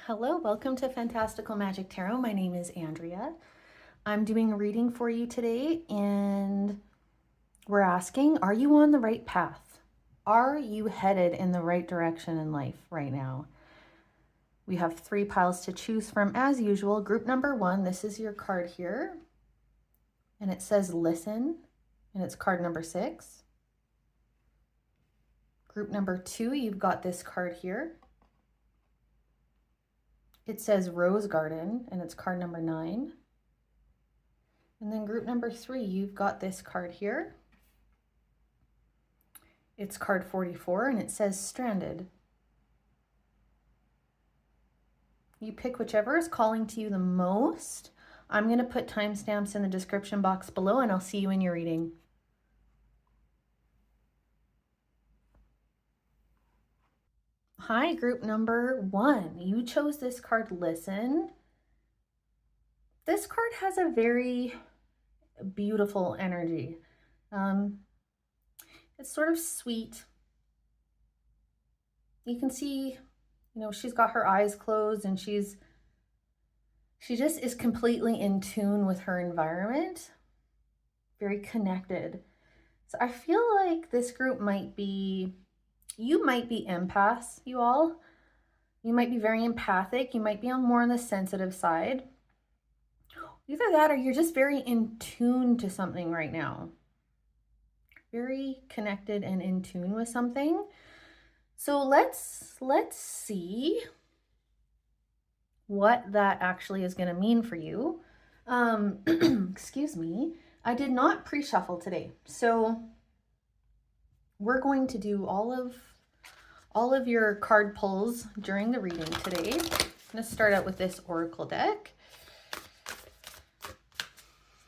Hello, welcome to Fantastical Magic Tarot. My name is Andrea. I'm doing a reading for you today, and we're asking, are you on the right path? Are you headed in the right direction in life right now? We have 3 piles to choose from as usual. Group number 1, this is your card here, and it says listen, and it's card number 6. Group number 2, you've got this card here. It says Rose Garden, and it's card number 9. And then group number 3, you've got this card here. It's card 44, and it says Stranded. You pick whichever is calling to you the most. I'm going to put timestamps in the description box below, and I'll see you in your reading. Hi, group number 1. You chose this card, Listen. This card has a very beautiful energy. It's sort of sweet. You can see, she's got her eyes closed, and she just is completely in tune with her environment, very connected. So I feel like this group you might be empaths, you all. You might be very empathic. You might be more on the sensitive side. Either that or you're just very in tune to something right now. Very connected and in tune with something. So let's see what that actually is going to mean for you. Excuse me. I did not pre-shuffle today. So we're going to do all of your card pulls during the reading today. I'm going to start out with this oracle deck.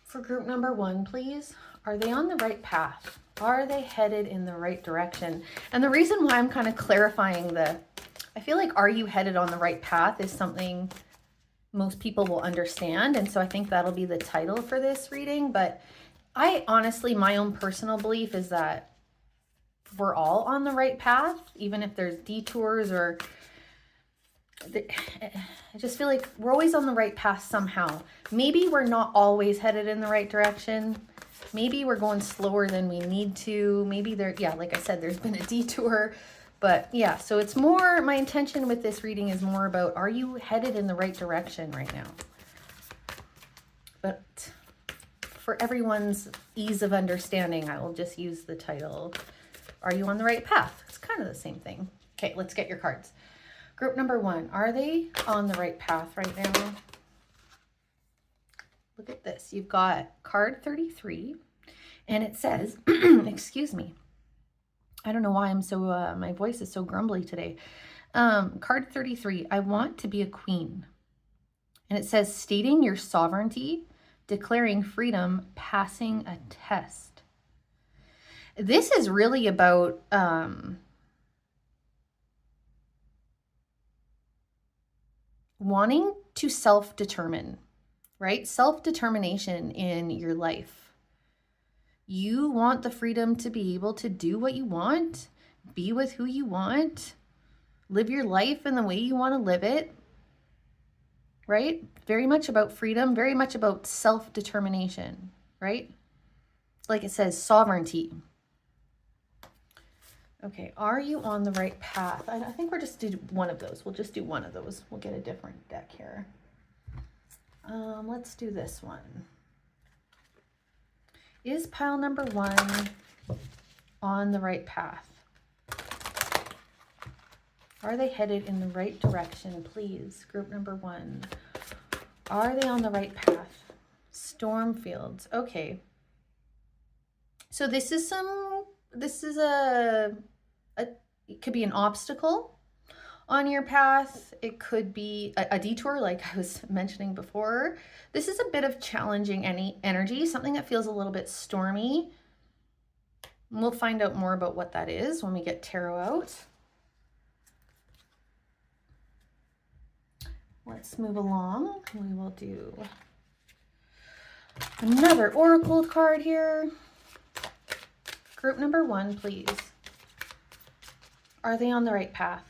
For group number 1, please, are they on the right path? Are they headed in the right direction? And the reason why I'm kind of clarifying I feel like are you headed on the right path is something most people will understand. And so I think that'll be the title for this reading. But I honestly, my own personal belief is that we're all on the right path, even if there's detours or I just feel like we're always on the right path somehow. Maybe we're not always headed in the right direction. Maybe we're going slower than we need to. Maybe like I said, there's been a detour. But yeah, so it's more, my intention with this reading is more about, are you headed in the right direction right now? But for everyone's ease of understanding, I will just use the title, Are You on the Right Path? It's kind of the same thing. Okay, let's get your cards. Group number 1, are they on the right path right now? Look at this. You've got card 33, and it says, excuse me. I don't know why I'm so, my voice is so grumbly today. Card 33, I want to be a queen. And it says, stating your sovereignty, declaring freedom, passing a test. This is really about, wanting to self-determine, right? Self-determination in your life. You want the freedom to be able to do what you want, be with who you want, live your life in the way you want to live it, right? Very much about freedom, very much about self-determination, right? Like it says, sovereignty. Okay, are you on the right path? I think we're just do one of those. We'll just do one of those. We'll get a different deck here. Let's do this one. Is pile number 1 on the right path? Are they headed in the right direction, please? Group number 1. Are they on the right path? Stormfields. Okay. So this is it could be an obstacle on your path. It could be a detour, like I was mentioning before. This is a bit of challenging energy, something that feels a little bit stormy. And we'll find out more about what that is when we get tarot out. Let's move along. We will do another oracle card here. Group number 1, please. Are they on the right path?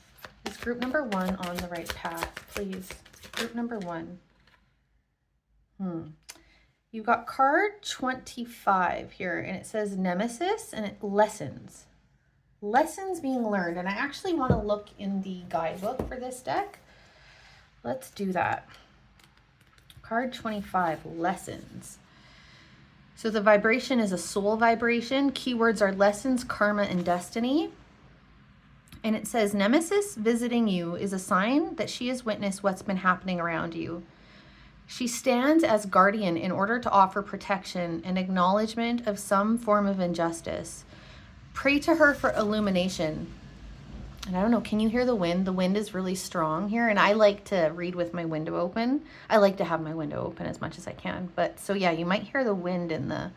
Is group number 1 on the right path, please. Group number 1. You've got card 25 here, and it says Nemesis, and it lessons. Lessons being learned. And I actually want to look in the guidebook for this deck. Let's do that. Card 25, lessons. So the vibration is a soul vibration. Keywords are lessons, karma, and destiny. And it says, Nemesis visiting you is a sign that she has witnessed what's been happening around you. She stands as guardian in order to offer protection and acknowledgement of some form of injustice. Pray to her for illumination. And I don't know, can you hear the wind? The wind is really strong here, and I like to read with my window open. I like to have my window open as much as I can. But so yeah, you might hear the wind in the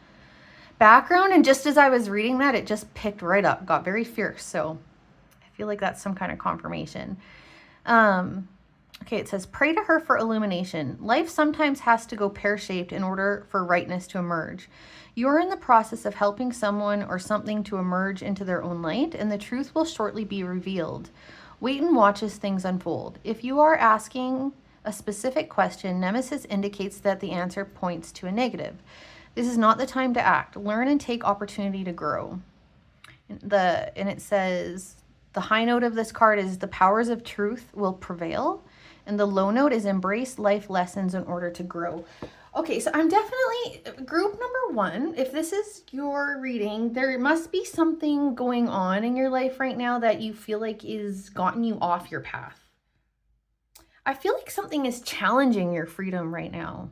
background, and just as I was reading that, it just picked right up, got very fierce. So I feel like that's some kind of confirmation. Okay, it says, pray to her for illumination. Life sometimes has to go pear-shaped in order for rightness to emerge. You're in the process of helping someone or something to emerge into their own light, and the truth will shortly be revealed. Wait and watch as things unfold. If you are asking a specific question, Nemesis indicates that the answer points to a negative. This is not the time to act. Learn and take opportunity to grow. And it says, the high note of this card is the powers of truth will prevail. And the low note is embrace life lessons in order to grow. Okay, so I'm definitely group number 1. If this is your reading, there must be something going on in your life right now that you feel like is gotten you off your path. I feel like something is challenging your freedom right now.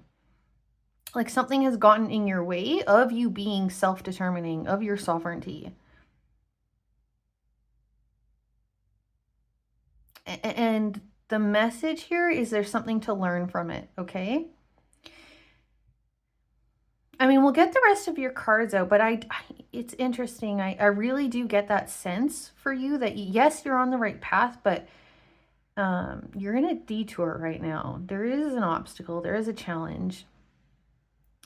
Like something has gotten in your way of you being self-determining, of your sovereignty. And the message here is there's something to learn from it, okay? I mean, we'll get the rest of your cards out, but it's interesting. I really do get that sense for you that, yes, you're on the right path, but you're in a detour right now. There is an obstacle. There is a challenge.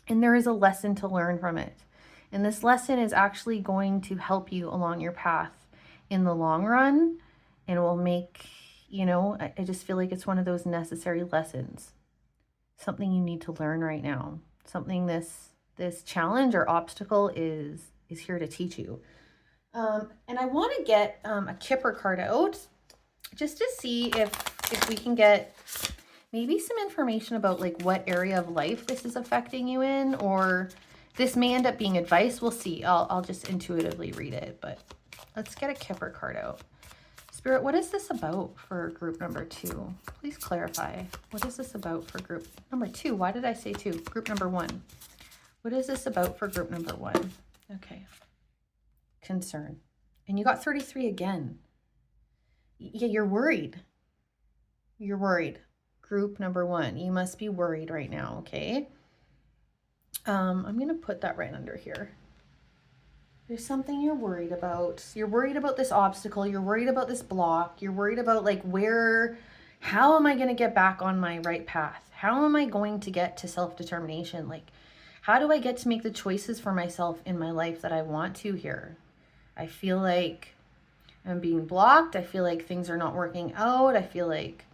And there is a lesson to learn from it. And this lesson is actually going to help you along your path in the long run, and will make... You know, I just feel like it's one of those necessary lessons. Something you need to learn right now. Something this challenge or obstacle is here to teach you. And I want to get a Kipper card out just to see if we can get maybe some information about like what area of life this is affecting you in, or this may end up being advice. We'll see. I'll just intuitively read it, but let's get a Kipper card out. Spirit, what is this about for group number 2? Please clarify. What is this about for group number 2? Why did I say 2? Group number 1. What is this about for group number 1? Okay. Concern. And you got 33 again. Yeah, you're worried. You're worried. Group number 1. You must be worried right now, okay? I'm going to put that right under here. There's something you're worried about. You're worried about this obstacle. You're worried about this block. You're worried about like how am I going to get back on my right path? How am I going to get to self-determination? Like, how do I get to make the choices for myself in my life that I want to here? I feel like I'm being blocked. I feel like things are not working out. I feel like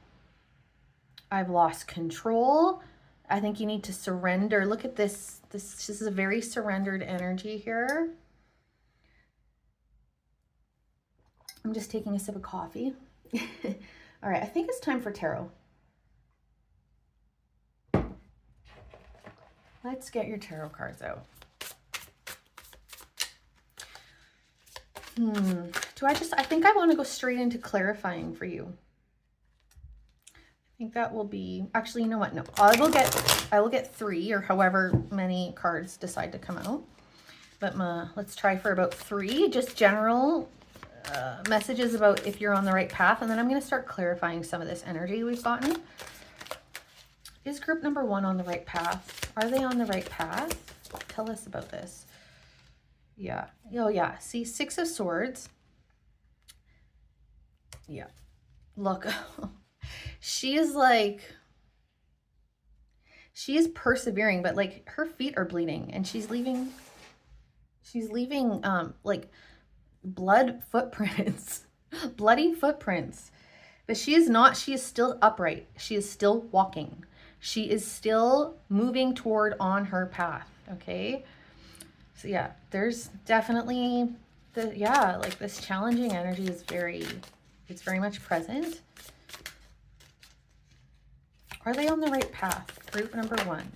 I've lost control. I think you need to surrender. Look at this. This is a very surrendered energy here. I'm just taking a sip of coffee. All right, I think it's time for tarot. Let's get your tarot cards out. I think I want to go straight into clarifying for you. I think that will be, actually, you know what? No, I will get 3 or however many cards decide to come out. But let's try for about 3, just general messages about if you're on the right path, and then I'm going to start clarifying some of this energy we've gotten. Is group number 1 on the right path? Are they on the right path? Tell us about this. Yeah. Oh yeah. See, 6 of Swords. Yeah. Look, she is persevering, but like her feet are bleeding, and she's leaving like bloody footprints But she is not, she is still upright. She is still walking. She is still moving toward on her path, okay? So yeah, there's definitely like this challenging energy is it's very much present. Are they on the right path? Group number 1.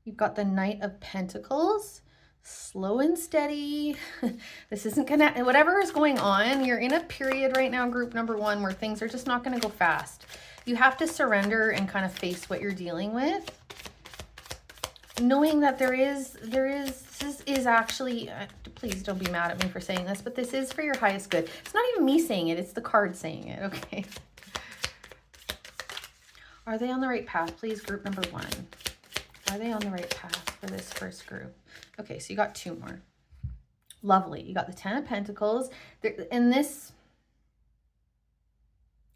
You've got the Knight of Pentacles, slow and steady. This isn't gonna, whatever is going on, you're in a period right now, group number 1, where things are just not gonna go fast. You have to surrender and kind of face what you're dealing with. Knowing that this is actually, please don't be mad at me for saying this, but this is for your highest good. It's not even me saying it, it's the card saying it, okay? Are they on the right path, please, group number 1? Are they on the right path for this first group? Okay, so you got 2 more. Lovely. You got the 10 of Pentacles. And this,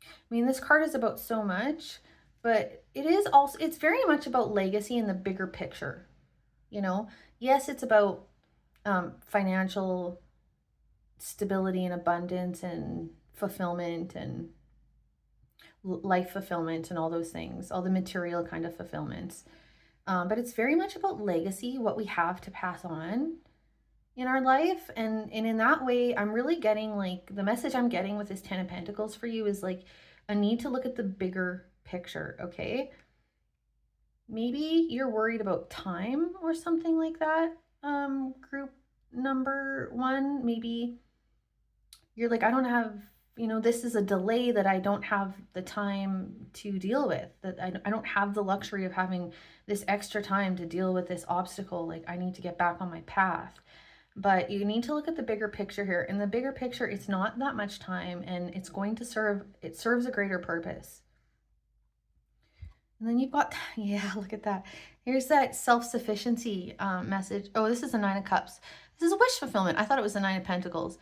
I mean, this card is about so much, but it's very much about legacy in the bigger picture. You know, yes, it's about financial stability and abundance and fulfillment and life fulfillment and all those things, all the material kind of fulfillments. But it's very much about legacy, what we have to pass on in our life. And in that way, I'm really getting like, the message I'm getting with this 10 of Pentacles for you is like, a need to look at the bigger picture, okay? Maybe you're worried about time or something like that, group number 1. Maybe you're like, I don't have, this is a delay that I don't have the time to deal with, that I don't have the luxury of having this extra time to deal with this obstacle. Like, I need to get back on my path. But you need to look at the bigger picture here. In the bigger picture, it's not that much time, and it's going to serves a greater purpose. And then you've got, yeah, look at that. Here's that self-sufficiency message. Oh, this is the 9 of Cups. This is a wish fulfillment. I thought it was the 9 of Pentacles.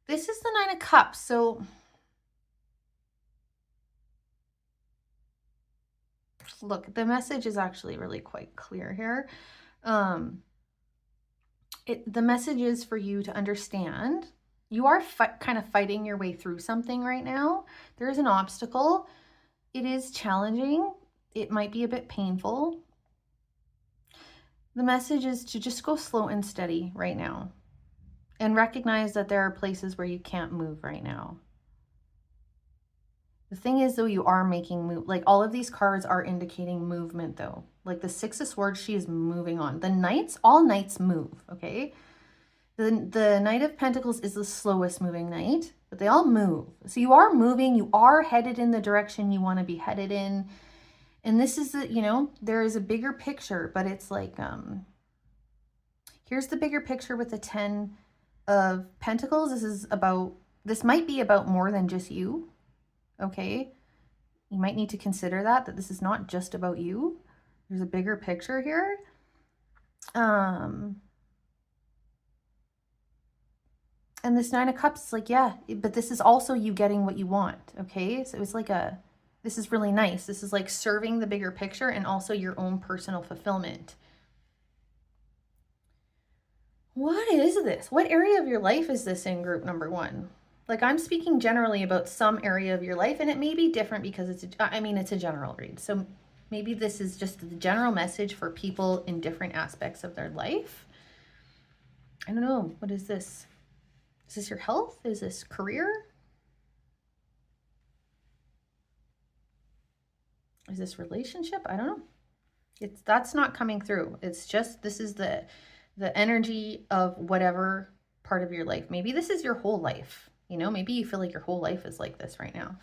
This is the 9 of Cups. So look, the message is actually really quite clear here. The message is for you to understand you are kind of fighting your way through something right now. There is an obstacle. It is challenging. It might be a bit painful. The message is to just go slow and steady right now and recognize that there are places where you can't move right now. The thing is, though, you are making move. Like, all of these cards are indicating movement, though. Like the 6 of Swords, she is moving on. The Knights, all Knights move, okay? The Knight of Pentacles is the slowest moving Knight, but they all move. So you are moving. You are headed in the direction you want to be headed in. And this is there is a bigger picture, but it's like, here's the bigger picture with the 10 of Pentacles. This might be about more than just you. Okay, you might need to consider that this is not just about you. There's a bigger picture here. And this 9 of Cups is like, yeah, but this is also you getting what you want. Okay, so it's like this is really nice. This is like serving the bigger picture and also your own personal fulfillment. What is this? What area of your life is this in, group number 1? Like, I'm speaking generally about some area of your life, and it may be different because it's a general read. So maybe this is just the general message for people in different aspects of their life. I don't know. What is this? Is this your health? Is this career? Is this relationship? I don't know. That's not coming through. It's just, this is the energy of whatever part of your life. Maybe this is your whole life. Maybe you feel like your whole life is like this right now.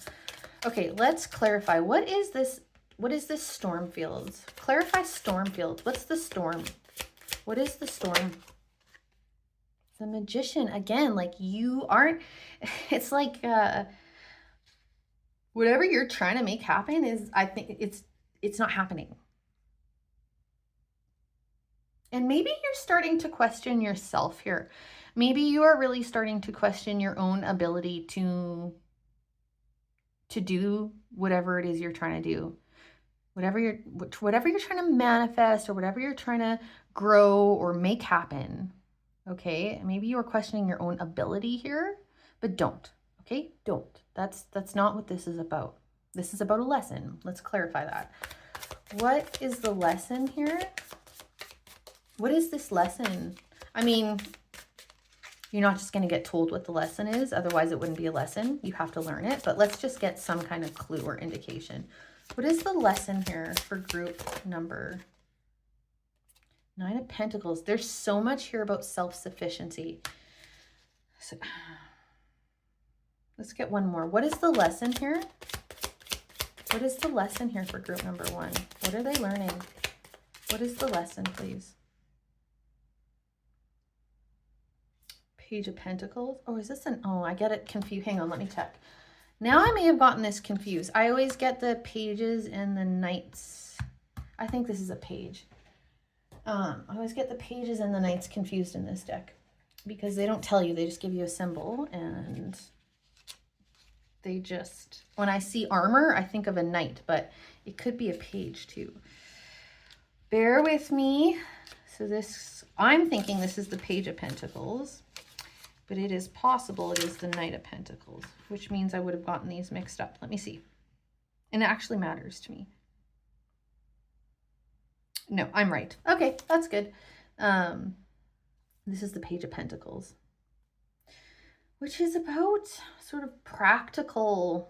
Okay, let's clarify. What is this? What is this storm fields? Clarify storm fields. What's the storm? What is the storm? The Magician. Again, like, you aren't, it's like, whatever you're trying to make happen is, I think it's not happening. And maybe you're starting to question yourself here. Maybe you are really starting to question your own ability to do whatever it is you're trying to do. Whatever you're trying to manifest, or whatever you're trying to grow or make happen. Okay, maybe you are questioning your own ability here, but don't. Okay, don't. That's not what this is about. This is about a lesson. Let's clarify that. What is the lesson here? What is this lesson? I mean, you're not just going to get told what the lesson is. Otherwise, it wouldn't be a lesson. You have to learn it. But let's just get some kind of clue or indication. What is the lesson here for group number 9 of Pentacles? There's so much here about self-sufficiency. So, let's get one more. What is the lesson here? What is the lesson here for group number 1? What are they learning? What is the lesson, please? Page of Pentacles. Oh, is this an... Oh, I get it confused. Hang on, let me check. Now I may have gotten this confused. I always get the pages and the knights. I think this is a page. I always get the pages and the knights confused in this deck because they don't tell you. They just give you a symbol, and they just... When I see armor, I think of a knight, but it could be a page too. Bear with me. So this... I'm thinking this is the Page of Pentacles. But it is possible it is the Knight of Pentacles, which means I would have gotten these mixed up. Let me see. And it actually matters to me. No, I'm right. Okay, that's good. This is the Page of Pentacles, which is about sort of practical.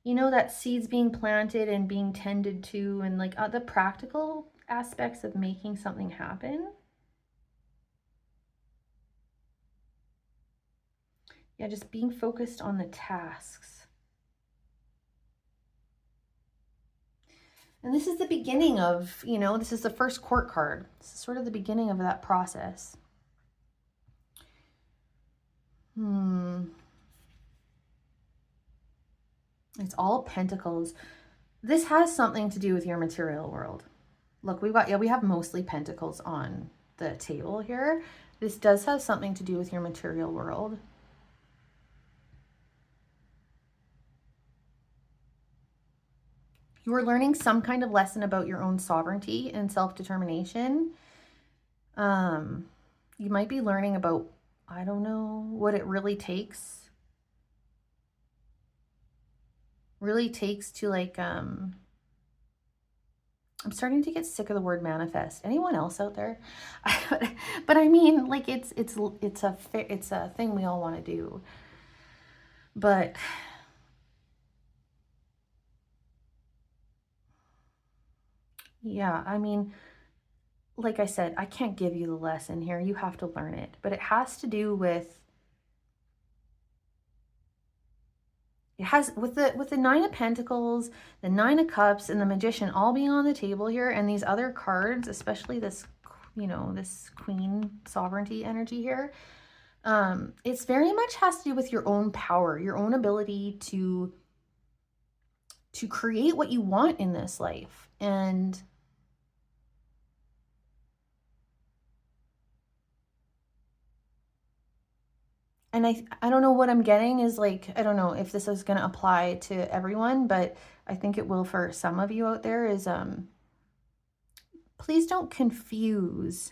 You know, that seeds being planted and being tended to, and like the practical aspects of making something happen. Yeah, just being focused on the tasks. And this is the beginning of, you know, this is the first court card. This is sort of the beginning of that process. It's all pentacles. This has something to do with your material world. Look, we have mostly pentacles on the table here. This does have something to do with your material world. You are learning some kind of lesson about your own sovereignty and self-determination. You might be learning about, I don't know, what it really takes. To like, I'm starting to get sick of the word manifest. Anyone else out there? But I mean, like, it's a thing we all want to do. But yeah, I mean, like I said, I can't give you the lesson here. You have to learn it. But it has to do with, with the 9 of Pentacles, the 9 of Cups, and the Magician all being on the table here, and these other cards, especially this, you know, this Queen sovereignty energy here. It's very much has to do with your own power, your own ability to create what you want in this life. And I don't know what I'm getting is like, I don't know if this is going to apply to everyone, but I think it will for some of you out there is, please don't confuse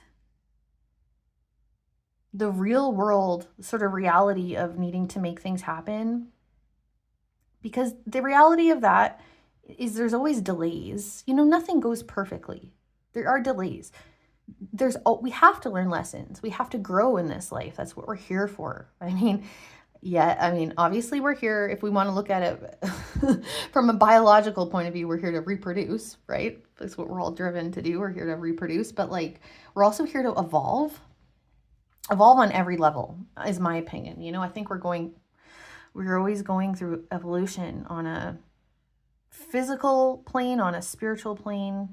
the real world sort of reality of needing to make things happen. Because the reality of that is there's always delays. You know, nothing goes perfectly. There are delays. We have to learn lessons. We have to grow in this life. That's what we're here for. I mean, yeah, I mean, obviously we're here, if we want to look at it from a biological point of view, we're here to reproduce, right? That's what we're all driven to do. We're here to reproduce, but like, we're also here to evolve on every level, is my opinion. You know, I think we're always going through evolution on a physical plane, on a spiritual plane.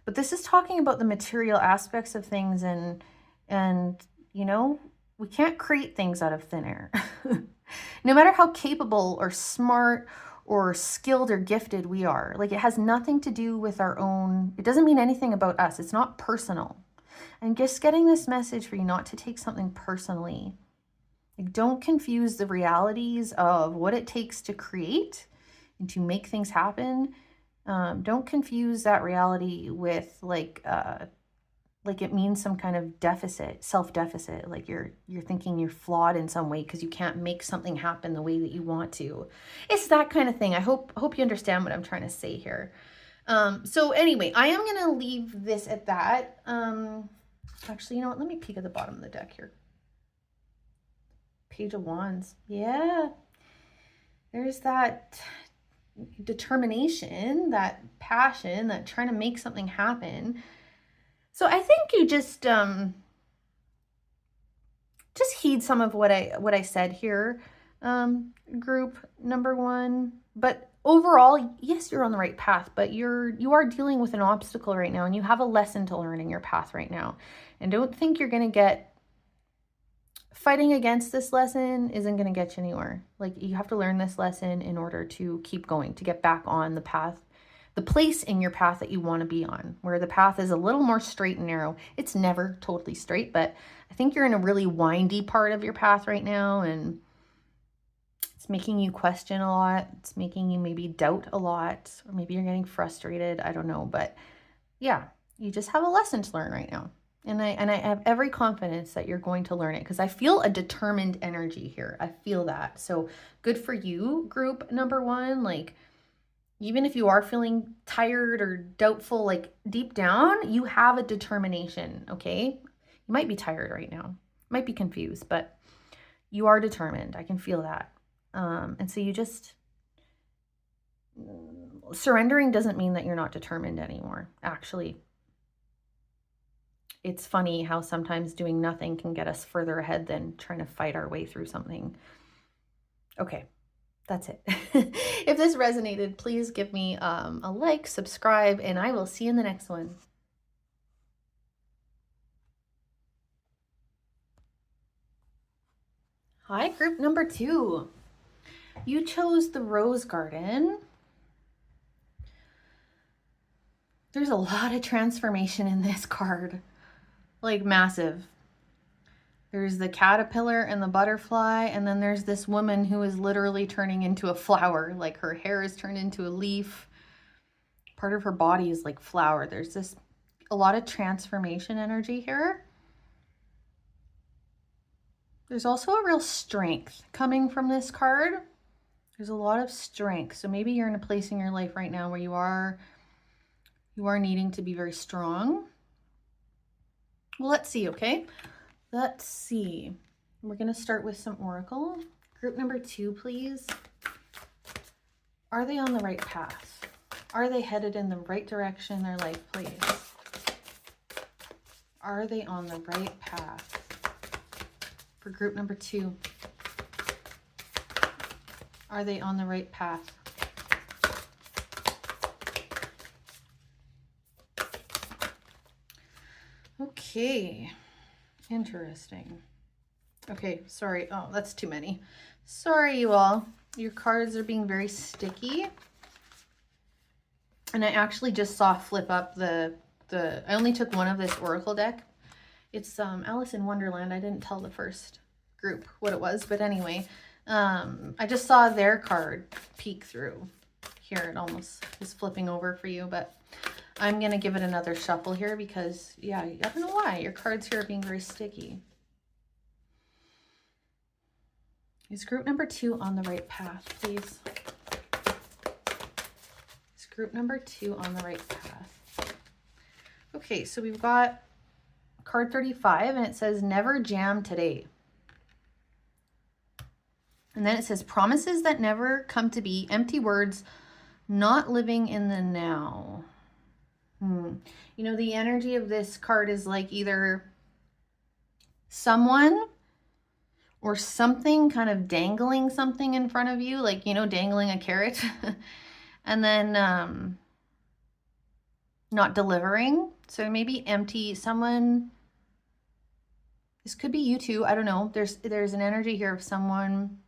But this is talking about the material aspects of things, and you know, we can't create things out of thin air. No matter how capable or smart or skilled or gifted we are, like, it has nothing to do with our own, it doesn't mean anything about us. It's not personal. And just getting this message for you not to take something personally. Like, don't confuse the realities of what it takes to create and to make things happen Don't confuse that reality with like it means some kind of deficit, self-deficit, like you're thinking you're flawed in some way because you can't make something happen the way that you want to. It's that kind of thing. I hope you understand what I'm trying to say here. So anyway, I am going to leave this at that. Actually, you know what? Let me peek at the bottom of the deck here. Page of Wands. Yeah. There's that determination, that passion, that trying to make something happen. So I think you just heed some of what I said here, group number one. But overall, yes, you're on the right path, but you are dealing with an obstacle right now, and you have a lesson to learn in your path right now. And don't think you're going to get fighting against this lesson isn't going to get you anywhere. Like, you have to learn this lesson in order to keep going, to get back on the path, the place in your path that you want to be on, where the path is a little more straight and narrow. It's never totally straight, but I think you're in a really windy part of your path right now, and it's making you question a lot. It's making you maybe doubt a lot, or maybe you're getting frustrated. I don't know, but yeah, you just have a lesson to learn right now. And I have every confidence that you're going to learn it, because I feel a determined energy here. I feel that. So good for you, group number one. Like, even if you are feeling tired or doubtful, like deep down, you have a determination, okay? You might be tired right now, might be confused, but you are determined. I can feel that. And so you just, surrendering doesn't mean that you're not determined anymore. Actually, it's funny how sometimes doing nothing can get us further ahead than trying to fight our way through something. Okay, that's it. If this resonated, please give me a like, subscribe, and I will see you in the next one. Hi, group number two. You chose the Rose Garden. There's a lot of transformation in this card, like massive. There's the caterpillar and the butterfly, and then there's this woman who is literally turning into a flower. Like, her hair is turned into a leaf. Part of her body is like flower. There's a lot of transformation energy here. There's also a real strength coming from this card. There's a lot of strength. So maybe you're in a place in your life right now where you are needing to be very strong. Well, let's see, okay? Let's see. We're going to start with some oracle. Group number two, please. Are they on the right path? Are they headed in the right direction in their life, please? Are they on the right path? For group number two, are they on the right path? Okay, interesting. Okay, sorry. Oh, that's too many. Sorry, you all. Your cards are being very sticky. And I actually just saw flip up I only took one of this oracle deck. It's Alice in Wonderland. I didn't tell the first group what it was, but anyway, I just saw their card peek through. Here, it almost is flipping over for you, but I'm going to give it another shuffle here because, yeah, I don't know why. Your cards here are being very sticky. Is group number two on the right path, please? Is group number two on the right path? Okay, so we've got card 35, and it says, never jam today. And then it says, promises that never come to be, empty words, not living in the now. You know, the energy of this card is like either someone or something kind of dangling something in front of you, like, you know, dangling a carrot, and then not delivering. So maybe empty, someone, this could be you too, I don't know. There's an energy here of someone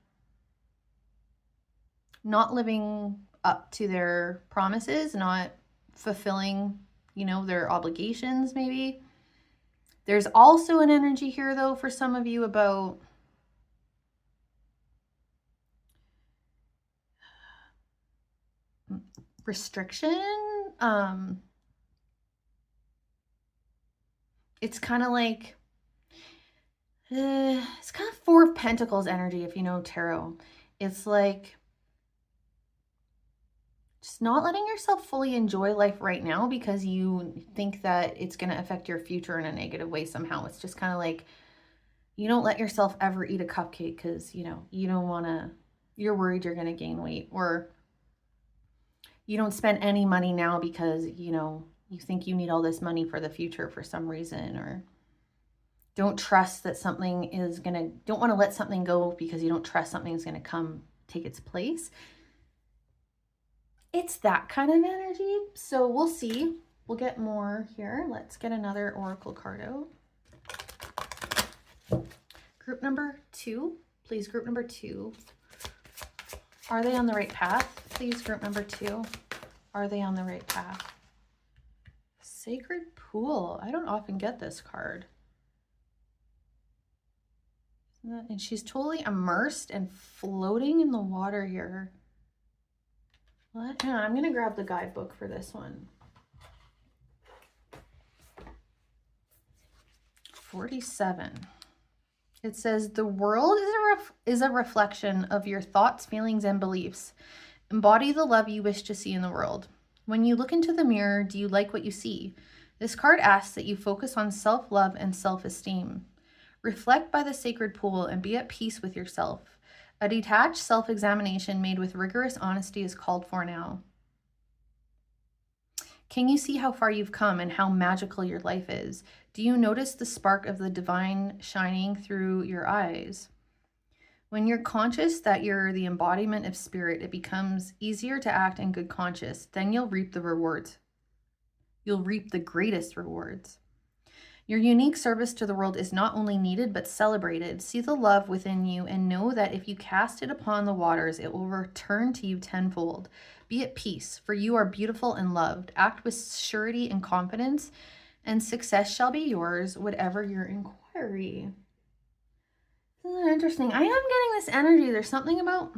not living up to their promises, not fulfilling, you know, their obligations maybe. There's also an energy here though for some of you about restriction. It's kind of like, it's kind of Four of Pentacles energy, if you know tarot. It's like just not letting yourself fully enjoy life right now because you think that it's going to affect your future in a negative way somehow. It's just kind of like, you don't let yourself ever eat a cupcake because, you know, you don't want to, you're worried you're going to gain weight, or you don't spend any money now because, you know, you think you need all this money for the future for some reason, or don't trust that something is going to, don't want to let something go because you don't trust something's going to come take its place. It's that kind of energy. So we'll see. We'll get more here. Let's get another oracle card out. Group number 2, please. Group number 2. Are they on the right path? Please, group number 2. Are they on the right path? Sacred Pool. I don't often get this card. And she's totally immersed and floating in the water here. What? Hang on, I'm going to grab the guidebook for this one. 47. It says, the world is a reflection of your thoughts, feelings, and beliefs. Embody the love you wish to see in the world. When you look into the mirror, do you like what you see? This card asks that you focus on self-love and self-esteem. Reflect by the sacred pool and be at peace with yourself. A detached self-examination made with rigorous honesty is called for now. Can you see how far you've come and how magical your life is? Do you notice the spark of the divine shining through your eyes? When you're conscious that you're the embodiment of spirit, it becomes easier to act in good conscience. Then you'll reap the rewards. You'll reap the greatest rewards. Your unique service to the world is not only needed, but celebrated. See the love within you and know that if you cast it upon the waters, it will return to you tenfold. Be at peace, for you are beautiful and loved. Act with surety and confidence, and success shall be yours, whatever your inquiry. Isn't that interesting? I am getting this energy. There's something about...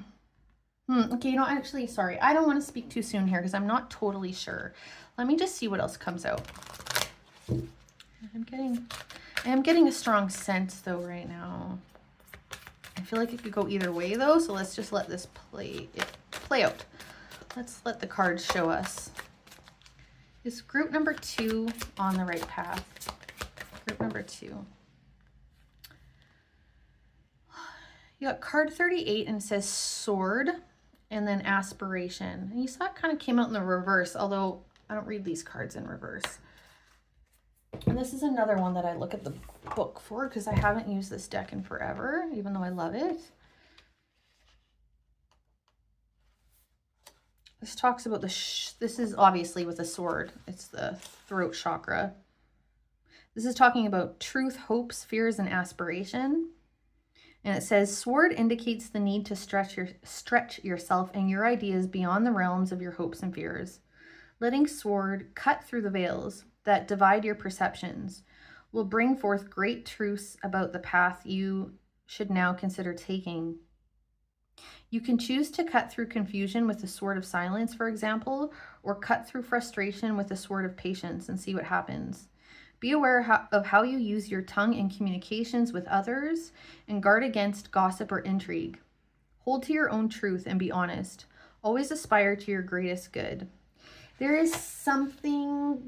Okay, you know, actually, sorry. I don't want to speak too soon here because I'm not totally sure. Let me just see what else comes out. I am getting a strong sense though right now. I feel like it could go either way though, so let's just let this play out. Let's let the cards show us. Is group number 2 on the right path? Group number 2. You got card 38 and it says sword and then aspiration. And you saw it kind of came out in the reverse, although I don't read these cards in reverse. And this is another one that I look at the book for because I haven't used this deck in forever, even though I love it. This talks about this is obviously with a sword. It's the throat chakra. This is talking about truth, hopes, fears, and aspiration. And it says, sword indicates the need to stretch yourself and your ideas beyond the realms of your hopes and fears. Letting sword cut through the veils that divide your perceptions will bring forth great truths about the path you should now consider taking. You can choose to cut through confusion with the sword of silence, for example, or cut through frustration with the sword of patience and see what happens. Be aware of how you use your tongue in communications with others and guard against gossip or intrigue. Hold to your own truth and be honest. Always aspire to your greatest good. There is something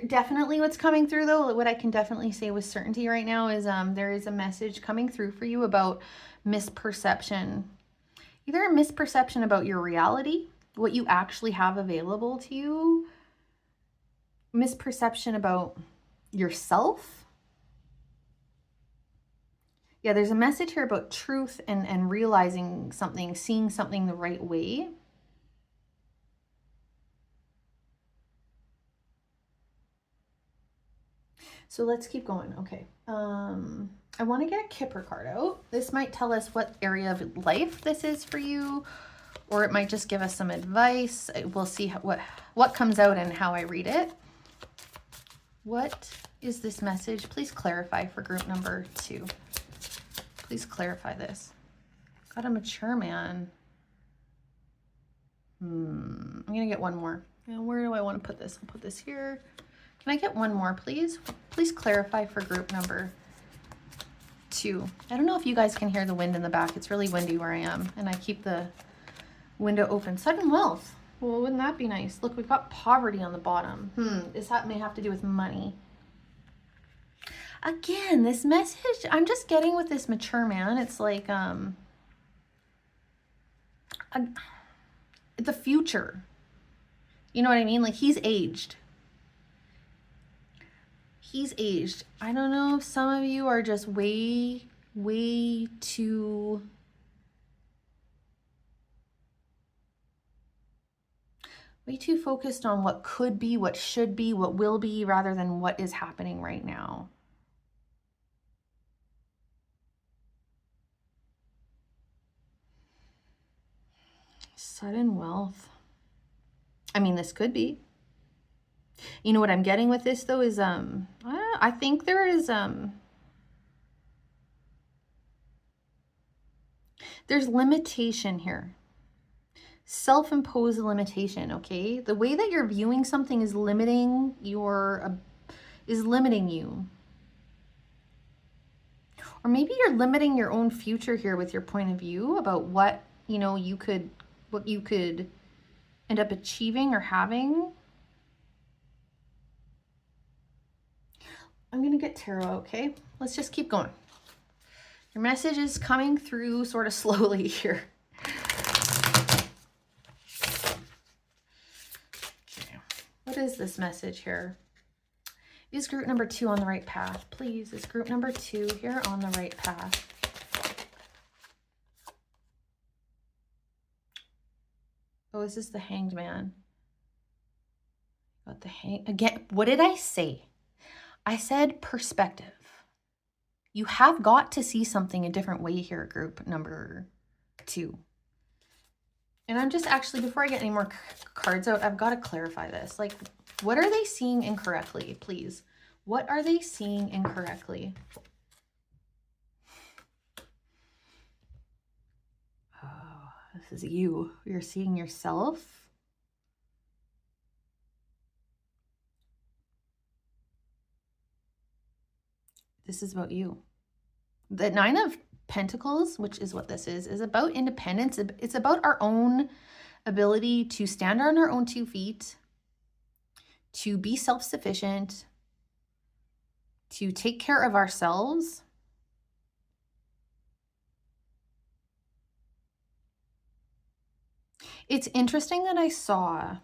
definitely what's coming through though. What I can definitely say with certainty right now is there is a message coming through for you about misperception. Either a misperception about your reality, what you actually have available to you, misperception about yourself. Yeah, there's a message here about truth and realizing something, seeing something the right way. So let's keep going. Okay. I want to get a Kipper card out. This might tell us what area of life this is for you, or it might just give us some advice. We'll see what comes out and how I read it. What is this message? Please clarify for group number 2. Please clarify this. Got a mature man. I'm going to get one more. Now, where do I want to put this? I'll put this here. Can I get one more, please? Please clarify for group number 2. I don't know if you guys can hear the wind in the back. It's really windy where I am, and I keep the window open. Sudden wealth. Well, wouldn't that be nice? Look, we've got poverty on the bottom. That may have to do with money. Again, this message, I'm just getting with this mature man. It's like the future. You know what I mean? Like, he's aged. He's aged. I don't know if some of you are just way too focused on what could be, what should be, what will be, rather than what is happening right now. Sudden wealth. I mean, this could be. You know what I'm getting with this though is I think there is there's limitation here. Self-imposed limitation, okay? The way that you're viewing something is limiting you. Or maybe you're limiting your own future here with your point of view about what, you could end up achieving or having. I'm going to get tarot, okay? Let's just keep going. Your message is coming through sort of slowly here. Okay. What is this message here? Is group number 2 on the right path? Please, is group number 2 here on the right path? Oh, is this the Hanged Man? Got the again. What did I say? I said perspective. You have got to see something a different way here, group number 2. And I'm just actually, before I get any more cards out, I've got to clarify this. Like, what are they seeing incorrectly, please? What are they seeing incorrectly? Oh, this is you. You're seeing yourself. This is about you. The 9 of Pentacles, which is what this is about independence. It's about our own ability to stand on our own 2 feet, to be self-sufficient, to take care of ourselves. It's interesting that I saw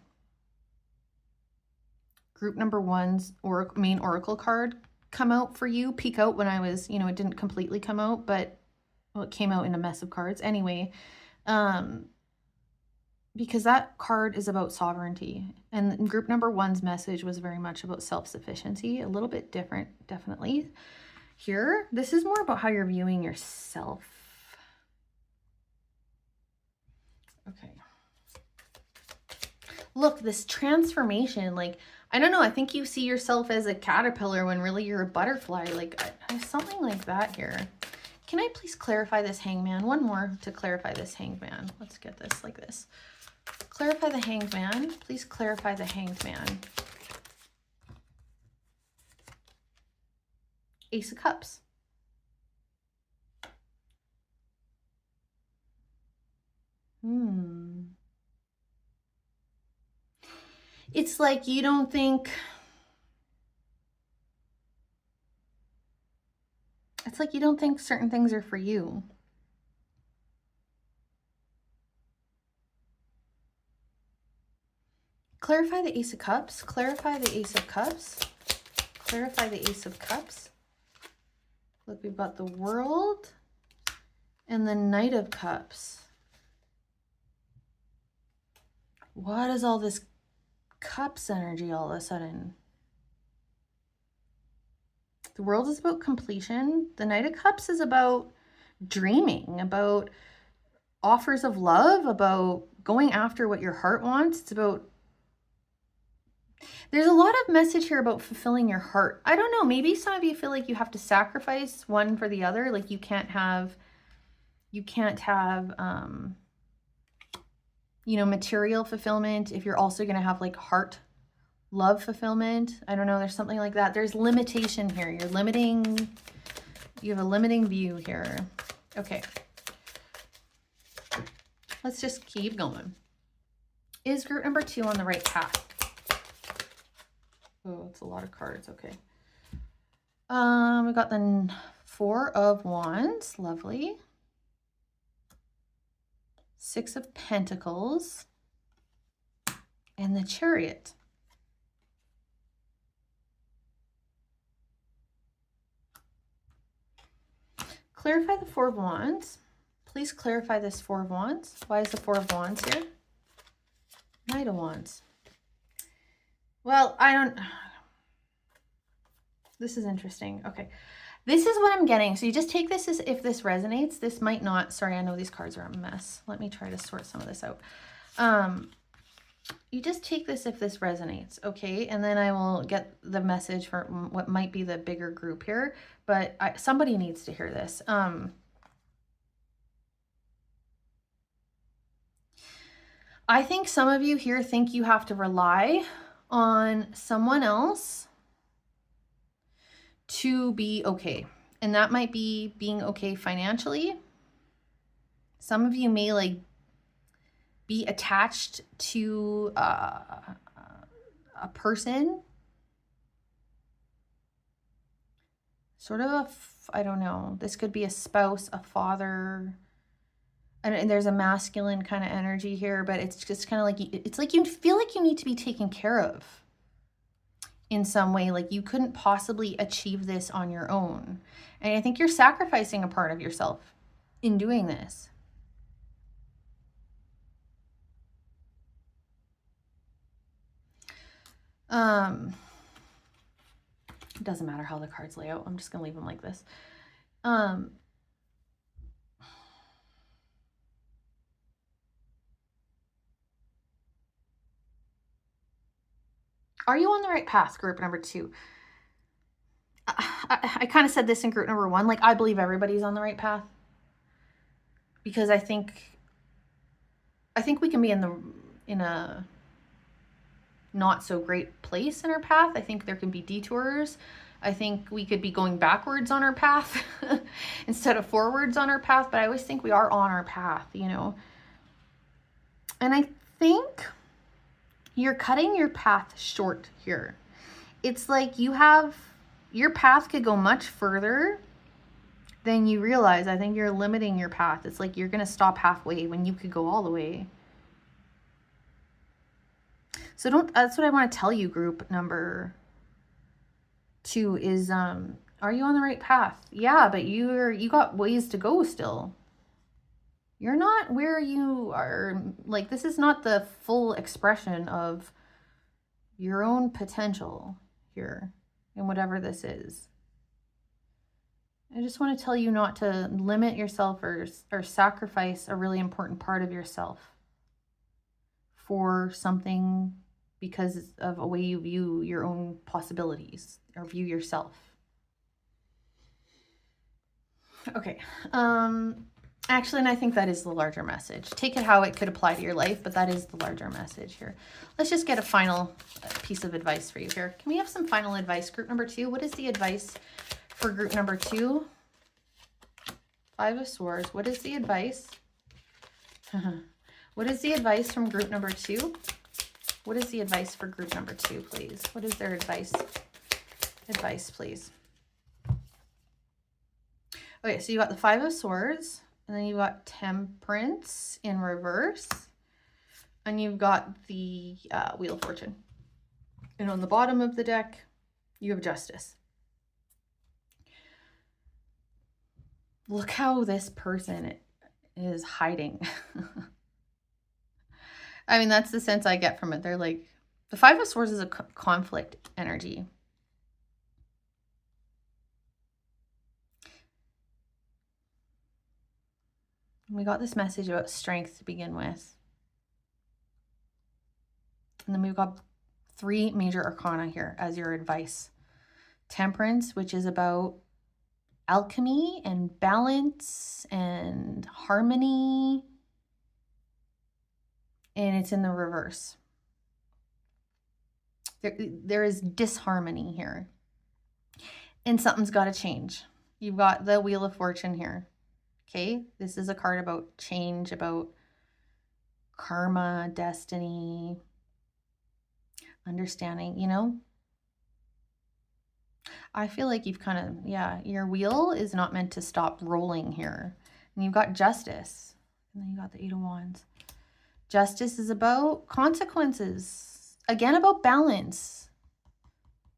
group number 1's main oracle card come out for you, peek out when I was, it didn't completely come out, but it came out in a mess of cards anyway, because that card is about sovereignty, and group number 1's message was very much about self-sufficiency, a little bit different, definitely. Here, this is more about how you're viewing yourself. Okay. Look, this transformation, like, I don't know, I think you see yourself as a caterpillar when really you're a butterfly. Like, I have something like that here. Can I please clarify this Hangman? One more to clarify this Hangman. Let's get this like this. Clarify the Hanged Man. Please clarify the Hanged Man. Ace of Cups. It's like you don't think... It's like you don't think certain things are for you. Clarify the Ace of Cups. Clarify the Ace of Cups. Clarify the Ace of Cups. Look, we've got the World and the Knight of Cups. What is all this Cups energy all of a sudden? The World is about completion. The Knight of Cups is about dreaming, about offers of love, about going after what your heart wants. It's about... There's a lot of message here about fulfilling your heart. I don't know, maybe some of you feel like you have to sacrifice one for the other. Like you can't have you know, material fulfillment, if you're also going to have like heart love fulfillment, I don't know, there's something like that. There's limitation here. You're limiting, you have a limiting view here. Okay. Let's just keep going. Is group number 2 on the right path? Oh, it's a lot of cards. Okay. We got the 4 of Wands. Lovely. 6 of Pentacles. And the Chariot. Clarify the 4 of Wands. Please clarify this 4 of Wands. Why is the 4 of Wands here? Knight of Wands. Well, this is interesting. Okay. This is what I'm getting. So you just take this as if this resonates. This might not. Sorry, I know these cards are a mess. Let me try to sort some of this out. You just take this if this resonates, okay? And then I will get the message for what might be the bigger group here. But somebody needs to hear this. I think some of you here think you have to rely on someone else to be okay. And that might be being okay financially. Some of you may like be attached to a person. Sort of I don't know. This could be a spouse, a father. And there's a masculine kind of energy here, but it's just kind of like, it's like you feel like you need to be taken care of in some way. Like you couldn't possibly achieve this on your own. And I think you're sacrificing a part of yourself in doing this. It doesn't matter how the cards lay out. I'm just going to leave them like this. Are you on the right path, group number 2? I kind of said this in group number 1. Like, I believe everybody's on the right path. Because I think we can be in a not so great place in our path. I think there can be detours. I think we could be going backwards on our path instead of forwards on our path. But I always think we are on our path, you know. And I think you're cutting your path short here. It's like your path could go much further than you realize. I think you're limiting your path. It's like you're going to stop halfway when you could go all the way. So that's what I want to tell you, group number 2 is, are you on the right path? Yeah, but you got ways to go still. You're not where you are. Like, this is not the full expression of your own potential here in whatever this is. I just want to tell you not to limit yourself or sacrifice a really important part of yourself for something because of a way you view your own possibilities or view yourself. Okay. Actually, and I think that is the larger message. Take it how it could apply to your life, but that is the larger message here. Let's just get a final piece of advice for you here. Can we have some final advice? Group number 2, what is the advice for group number 2? 5 of Swords. What is the advice? What is the advice from group number 2? What is the advice for group number 2, please? What is their advice? Advice, please. Okay, so you got the 5 of Swords. And then you've got Temperance in reverse. And you've got the Wheel of Fortune. And on the bottom of the deck, you have Justice. Look how this person is hiding. I mean, that's the sense I get from it. They're like, the 5 of Swords is a conflict energy. We got this message about strength to begin with. And then we've got 3 major arcana here as your advice. Temperance, which is about alchemy and balance and harmony. and it's in the reverse. There is disharmony here, and something's got to change. You've got the Wheel of Fortune here. Okay, this is a card about change, about karma, destiny, understanding, you know? I feel like you've kind of, yeah, your wheel is not meant to stop rolling here. And you've got Justice. And then you got the Eight of Wands. Justice is about consequences. Again, about balance.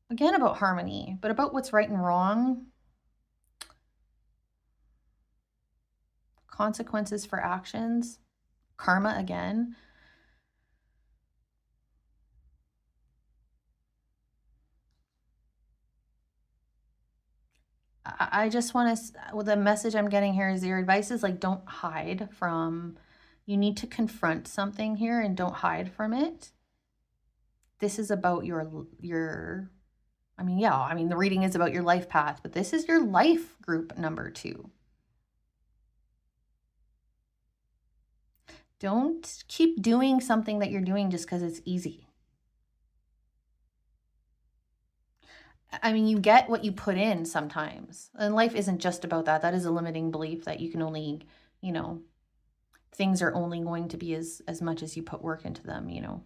Again, about harmony, but about what's right and wrong. Consequences for actions. Karma again. I just want to, well, the message I'm getting here is your advice is like, don't hide from, you need to confront something here and don't hide from it. This is about your, I mean, yeah, I mean, the reading is about your life path, but this is your life group number 2. Don't keep doing something that you're doing just because it's easy. I mean, you get what you put in sometimes. And life isn't just about that. That is a limiting belief that you can only, you know, things are only going to be as much as you put work into them, you know.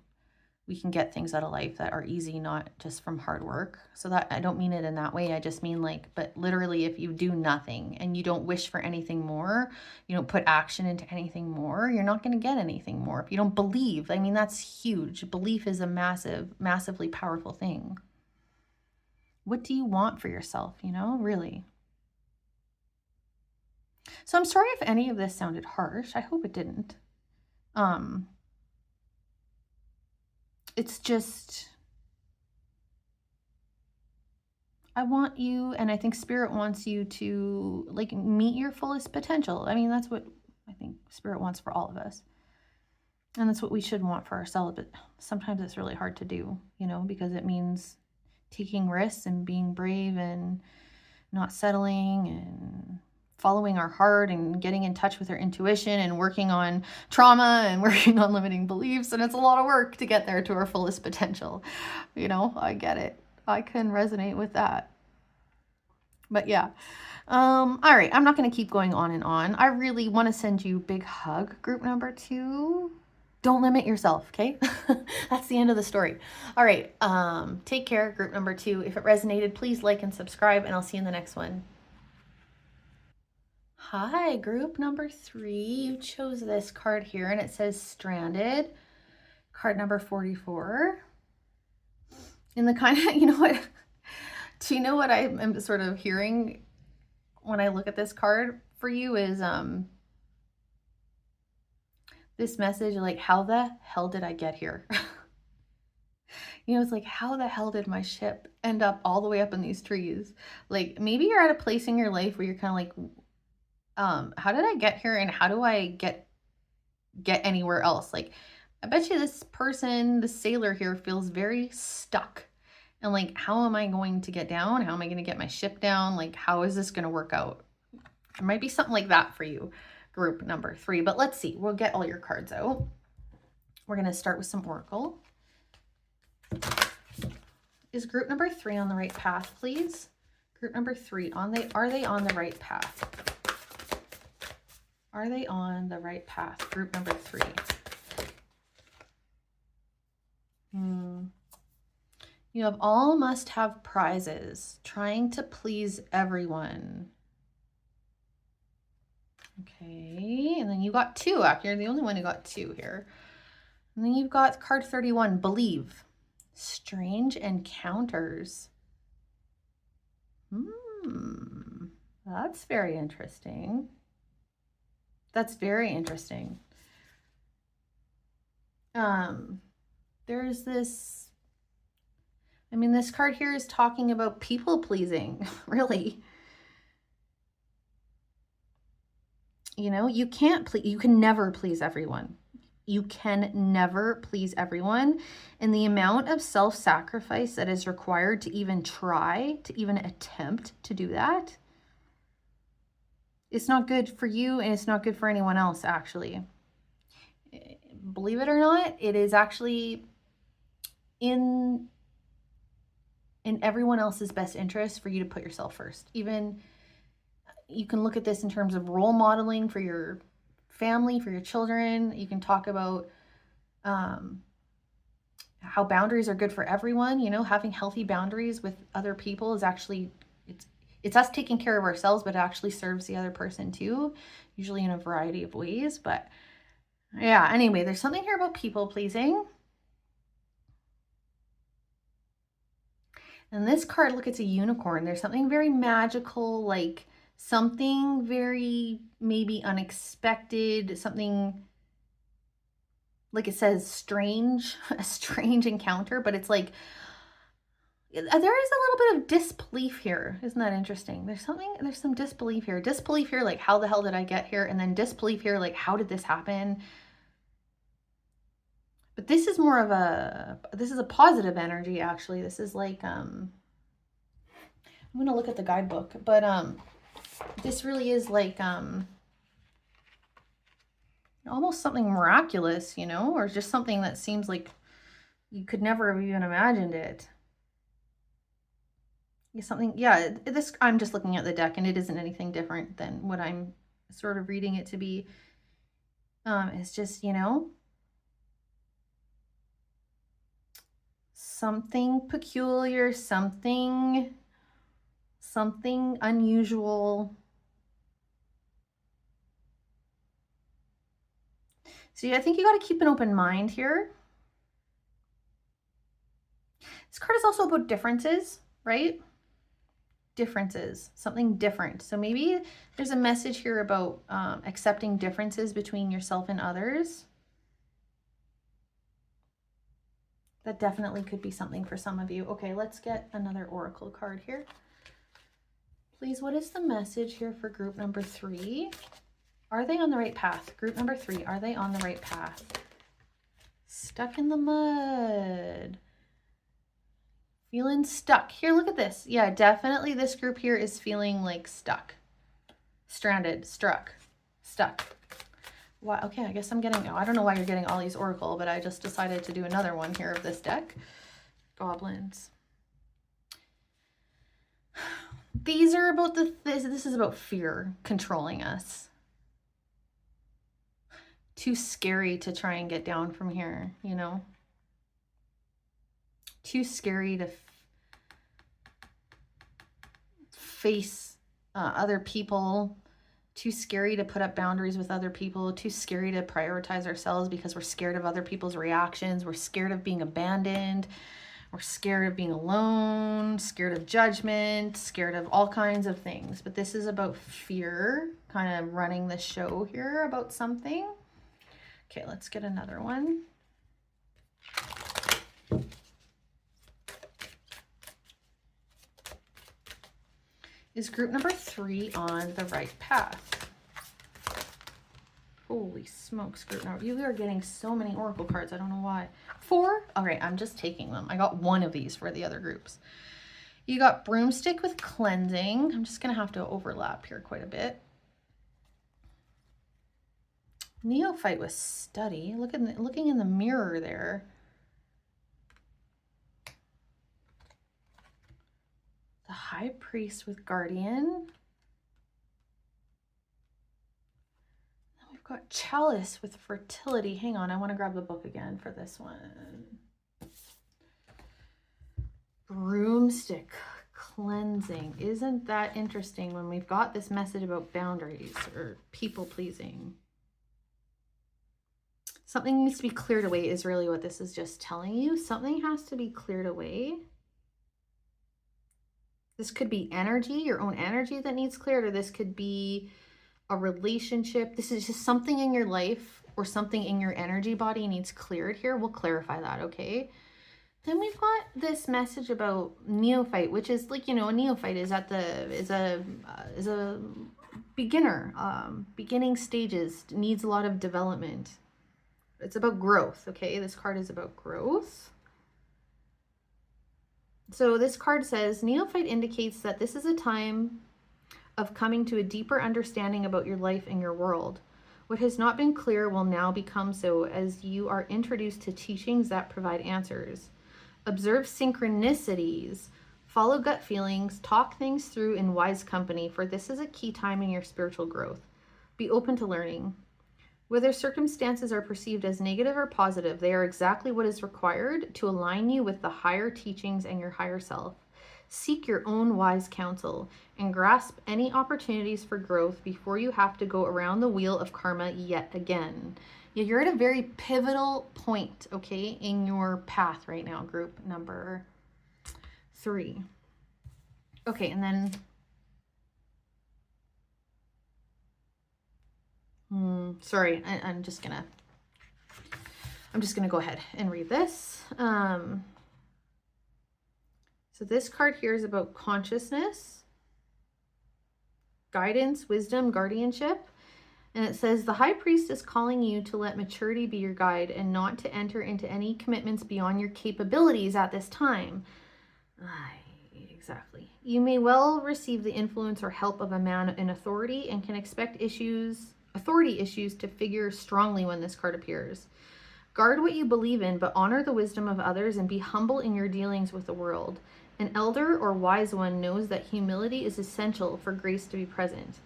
We can get things out of life that are easy, not just from hard work. So that, I don't mean it in that way. I just mean like, but literally if you do nothing and you don't wish for anything more, you don't put action into anything more, you're not going to get anything more. If you don't believe, I mean, that's huge. Belief is a massively powerful thing. What do you want for yourself, you know, really? So I'm sorry if any of this sounded harsh. I hope it didn't. It's just, I want you, and I think Spirit wants you to like meet your fullest potential. I mean, that's what I think Spirit wants for all of us. And that's what we should want for ourselves. But sometimes it's really hard to do, you know, because it means taking risks and being brave and not settling and following our heart and getting in touch with our intuition and working on trauma and working on limiting beliefs. And it's a lot of work to get there to our fullest potential. You know, I get it. I can resonate with that. But yeah. All right. I'm not going to keep going on and on. I really want to send you a big hug, group number 2. Don't limit yourself, okay? That's the end of the story. All right. Take care, group number 2. If it resonated, please like and subscribe, and I'll see you in the next one. Hi, group number 3. You chose this card here, and it says Stranded. Card number 44. And the kind of, you know what? Do you know what I am sort of hearing when I look at this card for you is this message like, how the hell did I get here? You know, it's like, how the hell did my ship end up all the way up in these trees? Like, maybe you're at a place in your life where you're kind of like, how did I get here, and how do I get anywhere else? Like, I bet you this person, the sailor here, feels very stuck. And like, how am I going to get down? How am I going to get my ship down? Like, how is this going to work out? There might be something like that for you, group number 3. But let's see. We'll get all your cards out. We're going to start with some Oracle. Is group number 3 on the right path, please? Group number 3, are they on the right path? Are they on the right path? Group number 3. You have all must have prizes, trying to please everyone. Okay, and then you got 2. You're the only one who got 2 here. And then you've got card 31, Believe. Strange encounters. That's very interesting. That's very interesting. There's this, I mean, this card here is talking about people pleasing, really. You know, you can never please everyone. You can never please everyone. And the amount of self-sacrifice that is required to even try, to even attempt to do that, it's not good for you, and it's not good for anyone else, actually. believe it or not, it is actually in everyone else's best interest for you to put yourself first. Even you can look at this in terms of role modeling for your family, for your children. You can talk about how boundaries are good for everyone. You know, having healthy boundaries with other people is actually, it's us taking care of ourselves, but it actually serves the other person too, usually in a variety of ways. But yeah, anyway, there's something here about people pleasing. And this card, look, it's a unicorn. There's something very magical, like something very maybe unexpected, something like it says strange, a strange encounter, but it's like, there is a little bit of disbelief here. Isn't that interesting? There's some disbelief here. Disbelief here, like, how the hell did I get here? And then disbelief here, like, how did this happen? But this is more of this is a positive energy, actually. This is like, I'm going to look at the guidebook, but this really is like, almost something miraculous, you know, or just something that seems like you could never have even imagined it. Something, yeah, this, I'm just looking at the deck and it isn't anything different than what I'm sort of reading it to be. It's just, you know, something peculiar, something unusual. So yeah, I think you got to keep an open mind here. This card is also about differences, right? Differences, something different. So maybe there's a message here about accepting differences between yourself and others. That definitely could be something for some of you. Okay, let's get another oracle card here. Please, what is the message here for group number 3? Are they on the right path? Group number 3, are they on the right path? Stuck in the mud. Feeling stuck. Here, look at this. Yeah, definitely this group here is feeling like stuck. Stranded, struck, stuck. Wow, okay, I guess I'm getting, I don't know why you're getting all these oracle, but I just decided to do another one here of this deck. Goblins. These are about this is about fear controlling us. Too scary to try and get down from here, you know? Too scary to face other people. Too scary to put up boundaries with other people. Too scary to prioritize ourselves because we're scared of other people's reactions. We're scared of being abandoned. We're scared of being alone, scared of judgment, scared of all kinds of things. But this is about fear, kind of running the show here about something. Okay, let's get another one. Is group number 3 on the right path? Holy smokes, group number. You are getting so many oracle cards. I don't know why. 4? All right, I'm just taking them. I got one of these for the other groups. You got broomstick with cleansing. I'm just going to have to overlap here quite a bit. Neophyte with study. Looking in the mirror there. The high priest with guardian. We've got chalice with fertility. Hang on, I want to grab the book again for this one. Broomstick cleansing. Isn't that interesting when we've got this message about boundaries or people pleasing? Something needs to be cleared away is really what this is just telling you. Something has to be cleared away. This could be energy, your own energy that needs cleared, or this could be a relationship. This is just something in your life or something in your energy body needs cleared here. We'll clarify that, okay? Then we've got this message about neophyte, which is like, you know, a neophyte is a beginner, beginning stages, needs a lot of development. It's about growth, okay? This card is about growth. So this card says, neophyte indicates that this is a time of coming to a deeper understanding about your life and your world. What has not been clear will now become so as you are introduced to teachings that provide answers. Observe synchronicities, follow gut feelings, talk things through in wise company, for this is a key time in your spiritual growth. Be open to learning. Whether circumstances are perceived as negative or positive, they are exactly what is required to align you with the higher teachings and your higher self. Seek your own wise counsel and grasp any opportunities for growth before you have to go around the wheel of karma yet again. You're at a very pivotal point, okay, in your path right now, group number 3. Okay, and then sorry, I'm just gonna go ahead and read this. So this card here is about consciousness, guidance, wisdom, guardianship. And it says, the high priest is calling you to let maturity be your guide and not to enter into any commitments beyond your capabilities at this time. Exactly. You may well receive the influence or help of a man in authority and can expect authority issues to figure strongly when this card appears. Guard what you believe in, but honor the wisdom of others and be humble in your dealings with the world. An elder or wise one knows that humility is essential for grace to be present.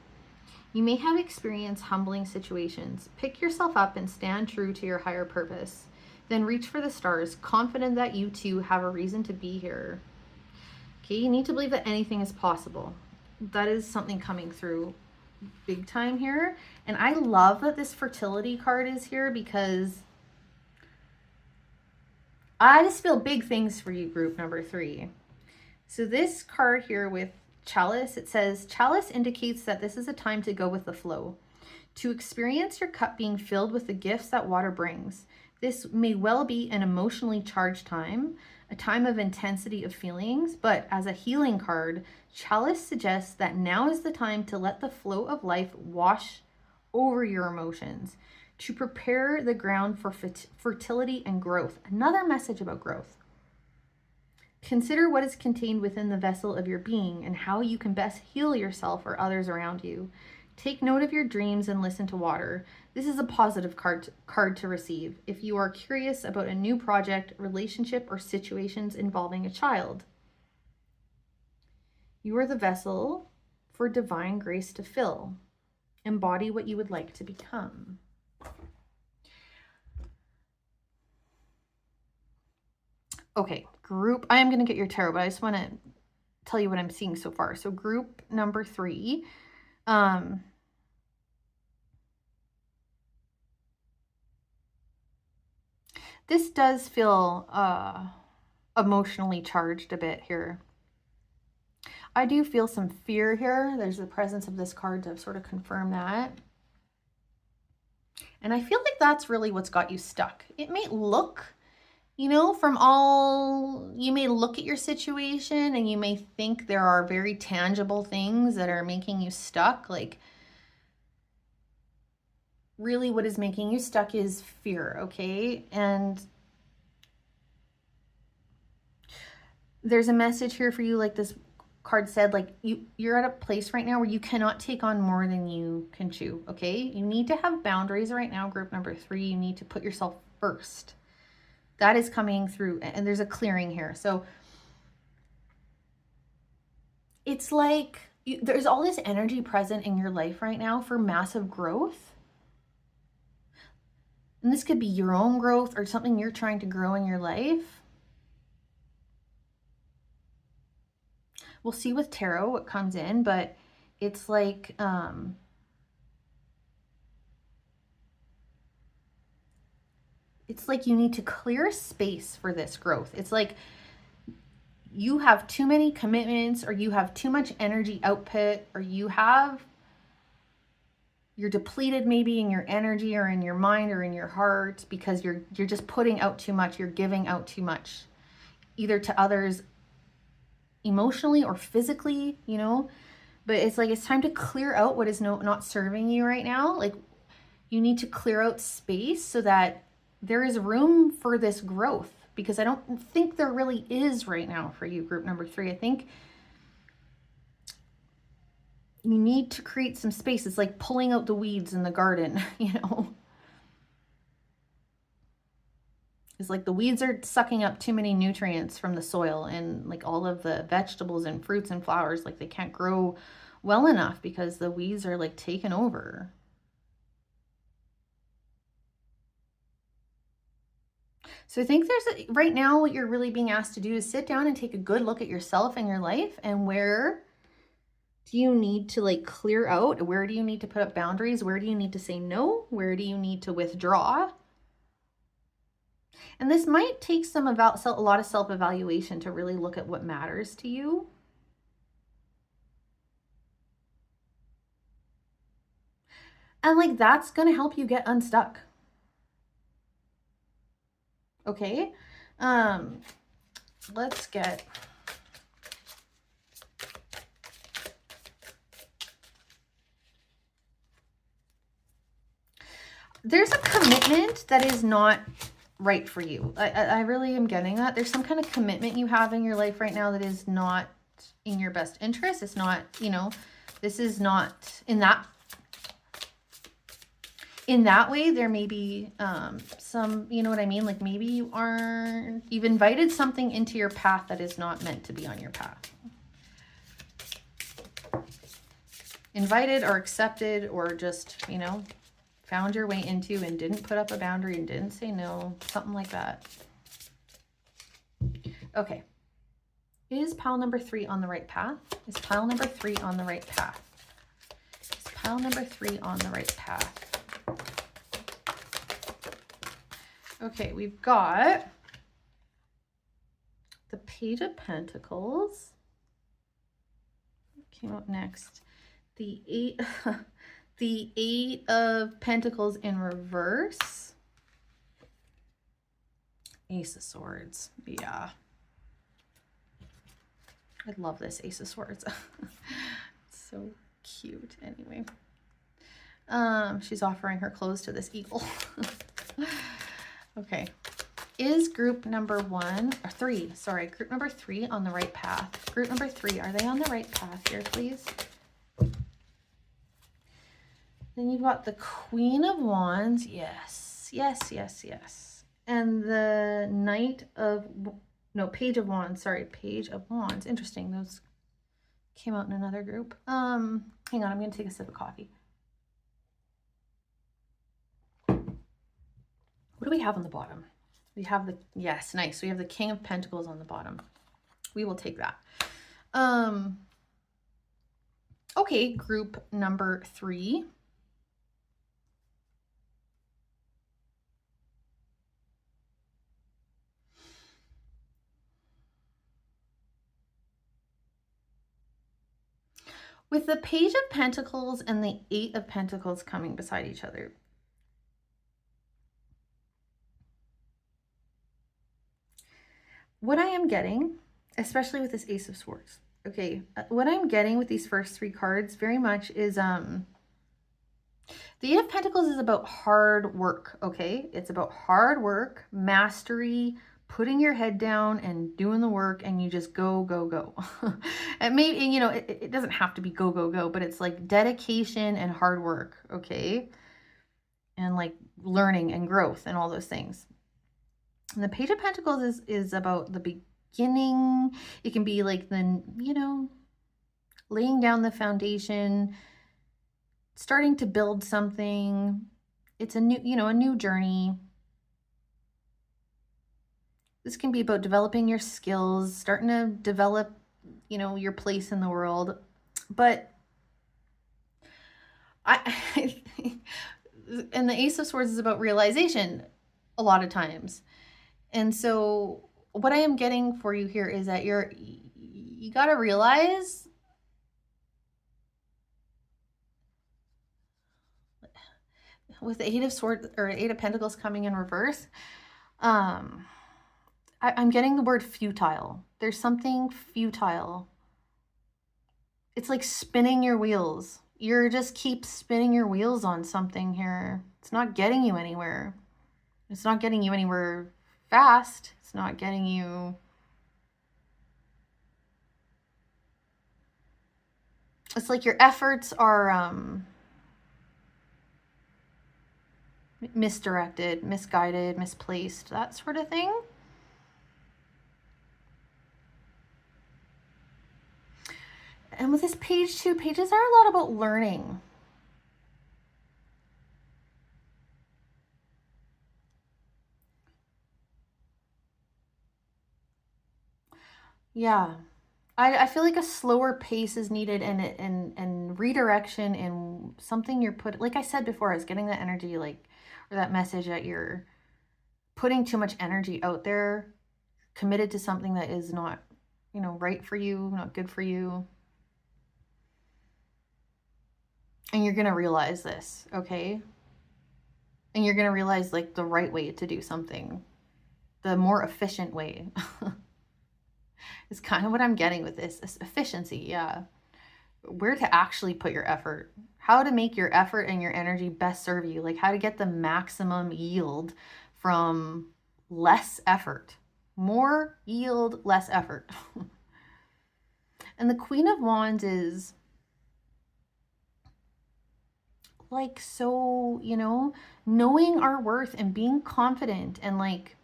You may have experienced humbling situations. Pick yourself up and stand true to your higher purpose. Then reach for the stars, confident that you too have a reason to be here. Okay, you need to believe that anything is possible. That is something coming through big time here. And I love that this fertility card is here because I just feel big things for you, group number 3. So this card here with Chalice, it says, Chalice indicates that this is a time to go with the flow, to experience your cup being filled with the gifts that water brings. This may well be an emotionally charged time, a time of intensity of feelings, but as a healing card, Chalice suggests that now is the time to let the flow of life wash over your emotions, to prepare the ground for fertility and growth. Another message about growth. Consider what is contained within the vessel of your being and how you can best heal yourself or others around you. Take note of your dreams and listen to water. This is a positive card to receive if you are curious about a new project, relationship, or situations involving a child. You are the vessel for divine grace to fill. Embody what you would like to become. Okay, group, I am going to get your tarot, but I just want to tell you what I'm seeing so far. So group number 3, this does feel emotionally charged a bit here. I do feel some fear here. There's the presence of this card to sort of confirm that. And I feel like that's really what's got you stuck. It may look, you know, you may look at your situation and you may think there are very tangible things that are making you stuck. Like, really what is making you stuck is fear, okay? And there's a message here for you, like this card said, like you're at a place right now where you cannot take on more than you can chew, okay? You need to have boundaries right now, group number 3. You need to put yourself first. That is coming through, and there's a clearing here. So it's like there's all this energy present in your life right now for massive growth. And this could be your own growth or something you're trying to grow in your life. We'll see with tarot what comes in, but it's like, it's like you need to clear space for this growth. It's like you have too many commitments, or you have too much energy output, or you're depleted maybe in your energy or in your mind or in your heart because you're just putting out too much. You're giving out too much, either to others emotionally or physically, you know. But it's like it's time to clear out what is not serving you right now. Like you need to clear out space so that there is room for this growth, because I don't think there really is right now for you, group number 3. I think you need to create some space. It's like pulling out the weeds in the garden, you know. It's like the weeds are sucking up too many nutrients from the soil, and like all of the vegetables and fruits and flowers, like they can't grow well enough because the weeds are like taken over. So I think right now what you're really being asked to do is sit down and take a good look at yourself and your life, and where do you need to like clear out? Where do you need to put up boundaries? Where do you need to say no? Where do you need to withdraw? And this might take a lot of self-evaluation to really look at what matters to you. And like that's going to help you get unstuck. Okay? Let's get there's a commitment that is not right for you. I really am getting that. There's some kind of commitment you have in your life right now that is not in your best interest. It's not, you know, this is not in that way. There may be some, you know what I mean? Like maybe you've invited something into your path that is not meant to be on your path. Invited or accepted, or just, you know, found your way into and didn't put up a boundary and didn't say no, something like that. Okay. Is pile number 3 on the right path? Is pile number 3 on the right path? Is pile number 3 on the right path? Okay, we've got the Page of Pentacles. What came up next? The the 8 of Pentacles in reverse. Ace of Swords. Yeah. I love this Ace of Swords. So cute. Anyway. She's offering her clothes to this eagle. Okay. Is group number 3 on the right path? Group number 3, are they on the right path here, please? Then you've got the Queen of Wands. Yes, yes, yes, yes. And the Page of Wands. Sorry, Page of Wands. Interesting. Those came out in another group. Hang on, I'm going to take a sip of coffee. What do we have on the bottom? We have yes, nice. We have the King of Pentacles on the bottom. We will take that. Okay, group number 3. With the Page of Pentacles and the 8 of Pentacles coming beside each other. What I am getting, especially with this Ace of Swords, okay, what I'm getting with these first 3 cards very much is, the 8 of Pentacles is about hard work, okay? It's about hard work, mastery, putting your head down and doing the work, and you just go, go, go. And maybe, you know, it doesn't have to be go, go, go, but it's like dedication and hard work, okay? And like learning and growth and all those things. And the Page of Pentacles is about the beginning. It can be like the, you know, laying down the foundation, starting to build something. It's a new, you know, a new journey. This can be about developing your skills, starting to develop, you know, your place in the world. But and the Ace of Swords is about realization a lot of times. And so what I am getting for you here is that you got to realize with the 8 of Swords or 8 of Pentacles coming in reverse, I'm getting the word futile. There's something futile. It's like spinning your wheels. You're just keep spinning your wheels on something here. It's not getting you anywhere. It's not getting you anywhere fast. It's not getting you. It's like your efforts are misdirected, misguided, misplaced, that sort of thing. And with this page too, pages are a lot about learning. Yeah. I feel like a slower pace is needed, and redirection, and something you're put, like I said before, I was getting that energy, like, or that message that you're putting too much energy out there, committed to something that is not, right for you, not good for you. And you're going to realize this, okay? And you're going to realize, like, the right way to do something, the more efficient way. Is kind of what I'm getting with this efficiency. Yeah. Where to actually put your effort, how to make your effort and your energy best serve you, like how to get the maximum yield from less effort. More yield, less effort. And the Queen of Wands is like, so, knowing our worth and being confident and like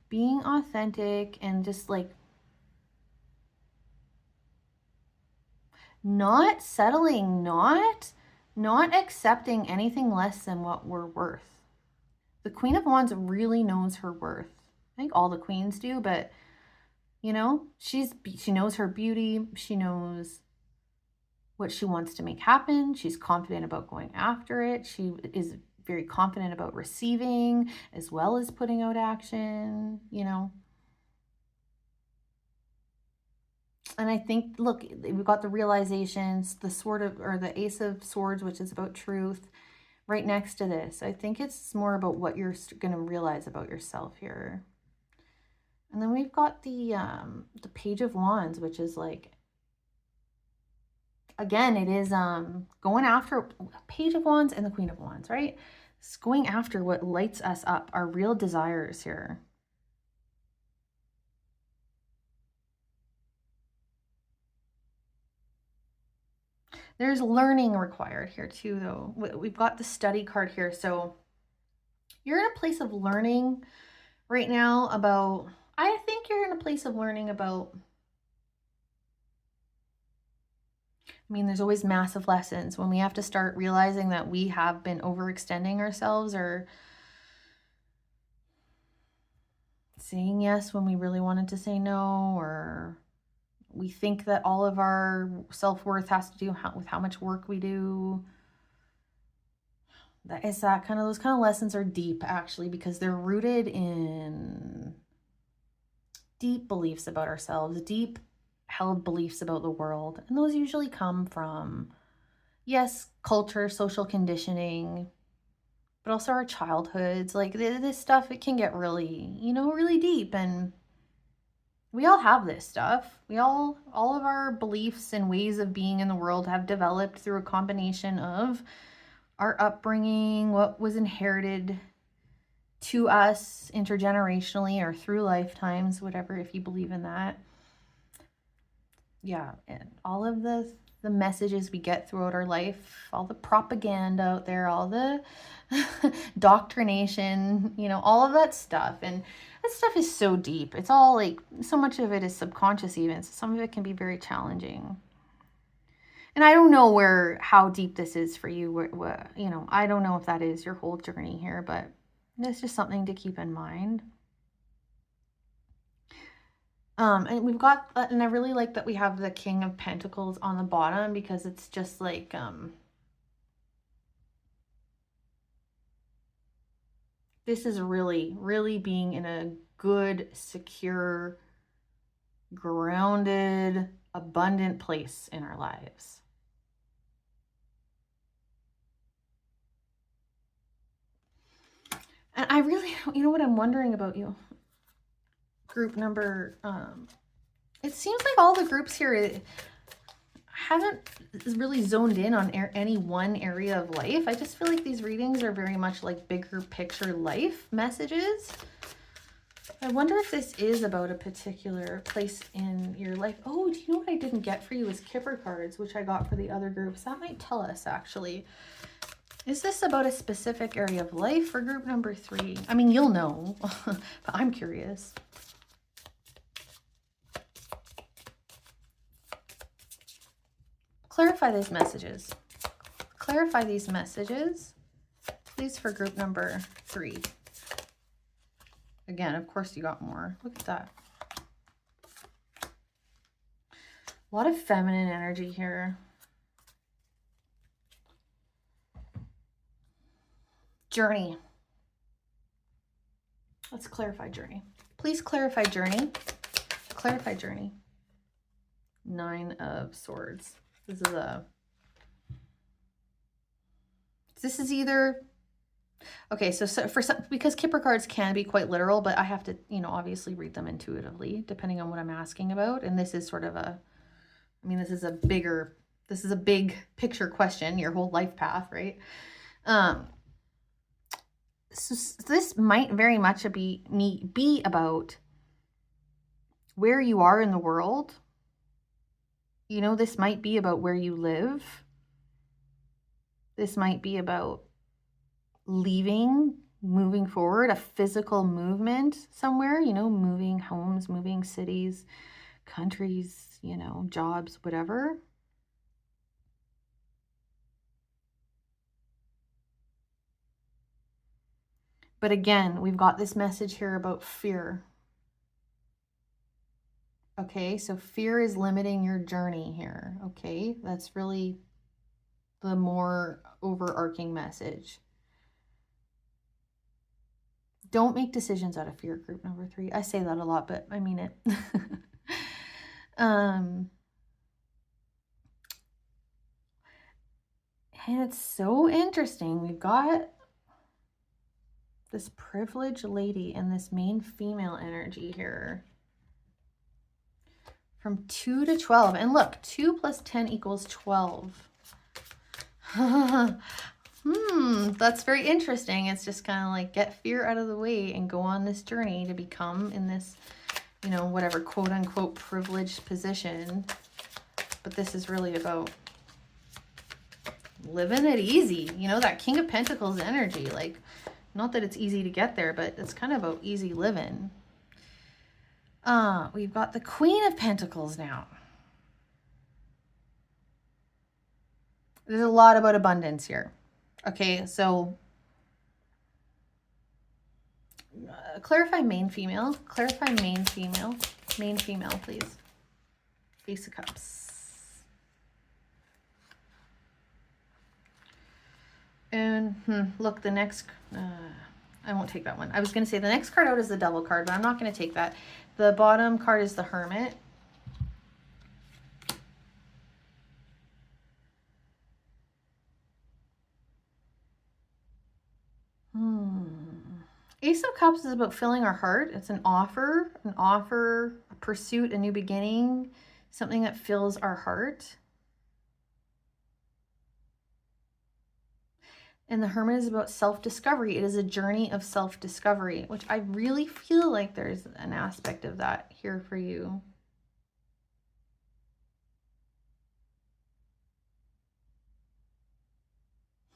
being authentic and just like not settling, not accepting anything less than what we're worth. The Queen of Wands really knows her worth. I think all the queens do, but she knows her beauty. She knows what she wants to make happen. She's confident about going after it. She is very confident about receiving as well as putting out action, And I think, look, we've got the realizations, the sword of, or the Ace of Swords, which is about truth, right next to this. I think it's more about what you're going to realize about yourself here. And then we've got the Page of Wands, which is like, again, it is going after Page of Wands and the Queen of Wands, right? It's going after what lights us up, our real desires here. There's learning required here too, though. We've got the study card here. So you're in a place of learning right now about, I think you're in a place of learning about, there's always massive lessons when we have to start realizing that we have been overextending ourselves, or saying yes when we really wanted to say no, or we think that all of our self-worth has to do with how much work we do. Those kind of lessons are deep, actually, because they're rooted in deep beliefs about ourselves, deep held beliefs about the world. And those usually come from, yes, culture, social conditioning, but also our childhoods. Like this stuff, it can get really, really deep. And we all have this stuff. All of our beliefs and ways of being in the world have developed through a combination of our upbringing, what was inherited to us intergenerationally or through lifetimes, whatever, if you believe in that. Yeah, and all of the messages we get throughout our life, all the propaganda out there, all the doctrination, all of that stuff. And that stuff is so deep. It's all like, so much of it is subconscious even. So some of it can be very challenging. And I don't know how deep this is for you. I don't know if that is your whole journey here, but it's just something to keep in mind. And we've got, and I really like that we have the King of Pentacles on the bottom, because it's just like, this is really, really being in a good, secure, grounded, abundant place in our lives. And I really, what I'm wondering about you, group number, it seems like all the groups here haven't really zoned in on any one area of life. I just feel like these readings are very much like bigger picture life messages. I wonder if this is about a particular place in your life. Oh, do you know what I didn't get for you is Kipper cards, which I got for the other groups. That might tell us, actually. Is this about a specific area of life for group number 3? I mean, you'll know, but I'm curious. Clarify these messages. Clarify these messages, please, for group number 3. Again, of course you got more. Look at that. A lot of feminine energy here. Journey. Let's clarify journey. Please clarify journey. Clarify journey. 9 of Swords. This is either... Okay, so for some, because Kipper cards can be quite literal, but I have to, you know, obviously read them intuitively, depending on what I'm asking about. And this is sort of a, I mean, this is a big picture question, your whole life path, right? So this might very much be about where you are in the world. You know, this might be about where you live. This might be about leaving, moving forward, a physical movement somewhere, you know, moving homes, moving cities, countries, you know, jobs, whatever. But again, we've got this message here about fear. Okay, so fear is limiting your journey here. Okay, that's really the more overarching message. Don't make decisions out of fear, group number 3. I say that a lot, but I mean it. And it's so interesting. We've got this privileged lady and this main female energy here. From 2 to 12. And look, 2 plus 10 equals 12. That's very interesting. It's just kind of like get fear out of the way and go on this journey to become in this, you know, whatever quote unquote privileged position. But this is really about living it easy. You know, that King of Pentacles energy. Like, not that it's easy to get there, but it's kind of about easy living. We've got the Queen of Pentacles now. There's a lot about abundance here. Okay, so clarify main female. Clarify main female. Main female, please. Ace of Cups. And look, the next... I won't take that one. I was going to say the next card out is the Devil card, but I'm not going to take that. The bottom card is the Hermit. Ace of Cups is about filling our heart. It's an offer, a pursuit, a new beginning, something that fills our heart. And the Hermit is about self-discovery. It is a journey of self-discovery, which I really feel like there's an aspect of that here for you.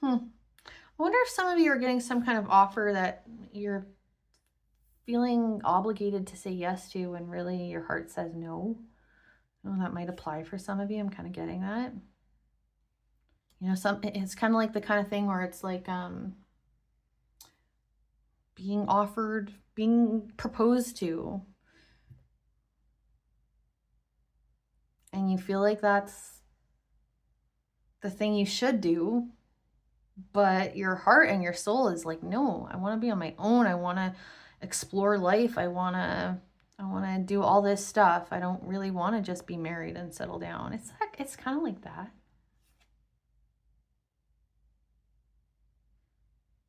I wonder if some of you are getting some kind of offer that you're feeling obligated to say yes to when really your heart says no. Oh, that might apply for some of you. I'm kind of getting that. You know, it's kind of like the kind of thing where it's like being offered, being proposed to. And you feel like that's the thing you should do. But your heart and your soul is like, no, I want to be on my own. I want to explore life. I want to do all this stuff. I don't really want to just be married and settle down. It's kind of like that.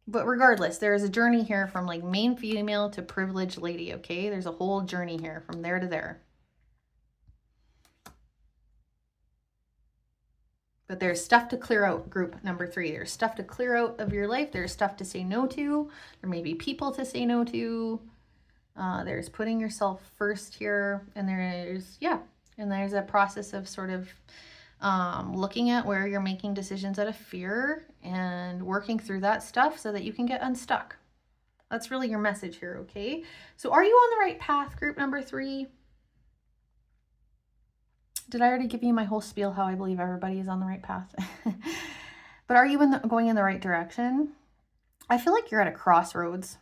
But regardless, there is a journey here from like main female to privileged lady, okay? There's a whole journey here from there to there. But there's stuff to clear out, group number 3. There's stuff to clear out of your life. There's stuff to say no to. There may be people to say no to. There's putting yourself first here, and there's a process of sort of looking at where you're making decisions out of fear and working through that stuff so that you can get unstuck. That's really your message here, okay? So are you on the right path, group number 3? Did I already give you my whole spiel how I believe everybody is on the right path? But are you going in the right direction? I feel like you're at a crossroads.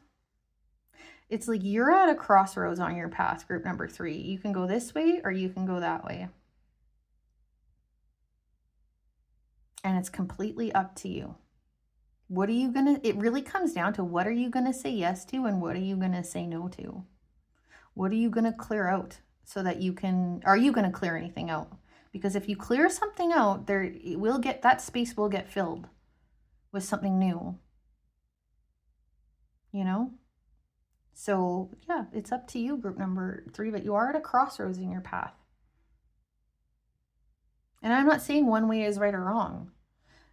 It's like you're at a crossroads on your path, group number 3. You can go this way or you can go that way. And it's completely up to you. What are you gonna, it really comes down to what are you gonna say yes to and what are you gonna say no to? What are you gonna clear out so that you can, are you gonna clear anything out? Because if you clear something out, that space will get filled with something new, you know? So yeah, it's up to you, group number 3, but you are at a crossroads in your path. And I'm not saying one way is right or wrong.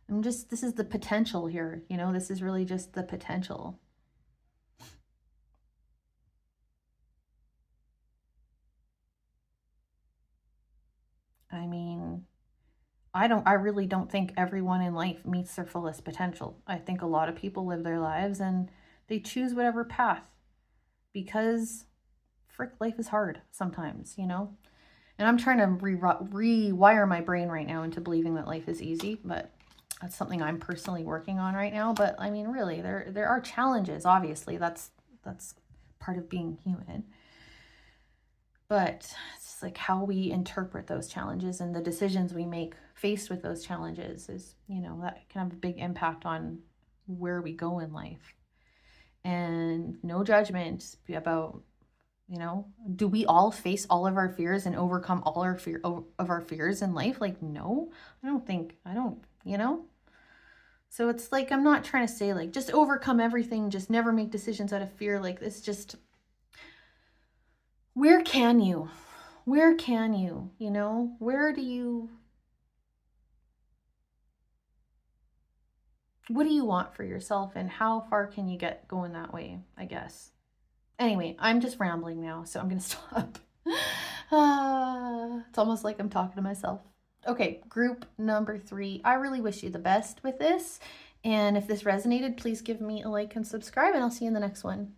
This is the potential here, you know, this is really just the potential. I mean, I really don't think everyone in life meets their fullest potential. I think a lot of people live their lives and they choose whatever path because frick, life is hard sometimes, you know? And I'm trying to rewire my brain right now into believing that life is easy, but that's something I'm personally working on right now. But I mean, really, there are challenges, obviously. That's part of being human. But it's like how we interpret those challenges and the decisions we make faced with those challenges is, you know, that can have a big impact on where we go in life. And no judgment about, you know, do we all face all of our fears and overcome all of our fears in life? Like, no, I don't, you know? So it's like, I'm not trying to say like, just overcome everything, just never make decisions out of fear. Like this, just, where can you, you know, what do you want for yourself and how far can you get going that way, I guess. Anyway, I'm just rambling now, so I'm going to stop. It's almost like I'm talking to myself. Okay, group number 3. I really wish you the best with this. And if this resonated, please give me a like and subscribe, and I'll see you in the next one.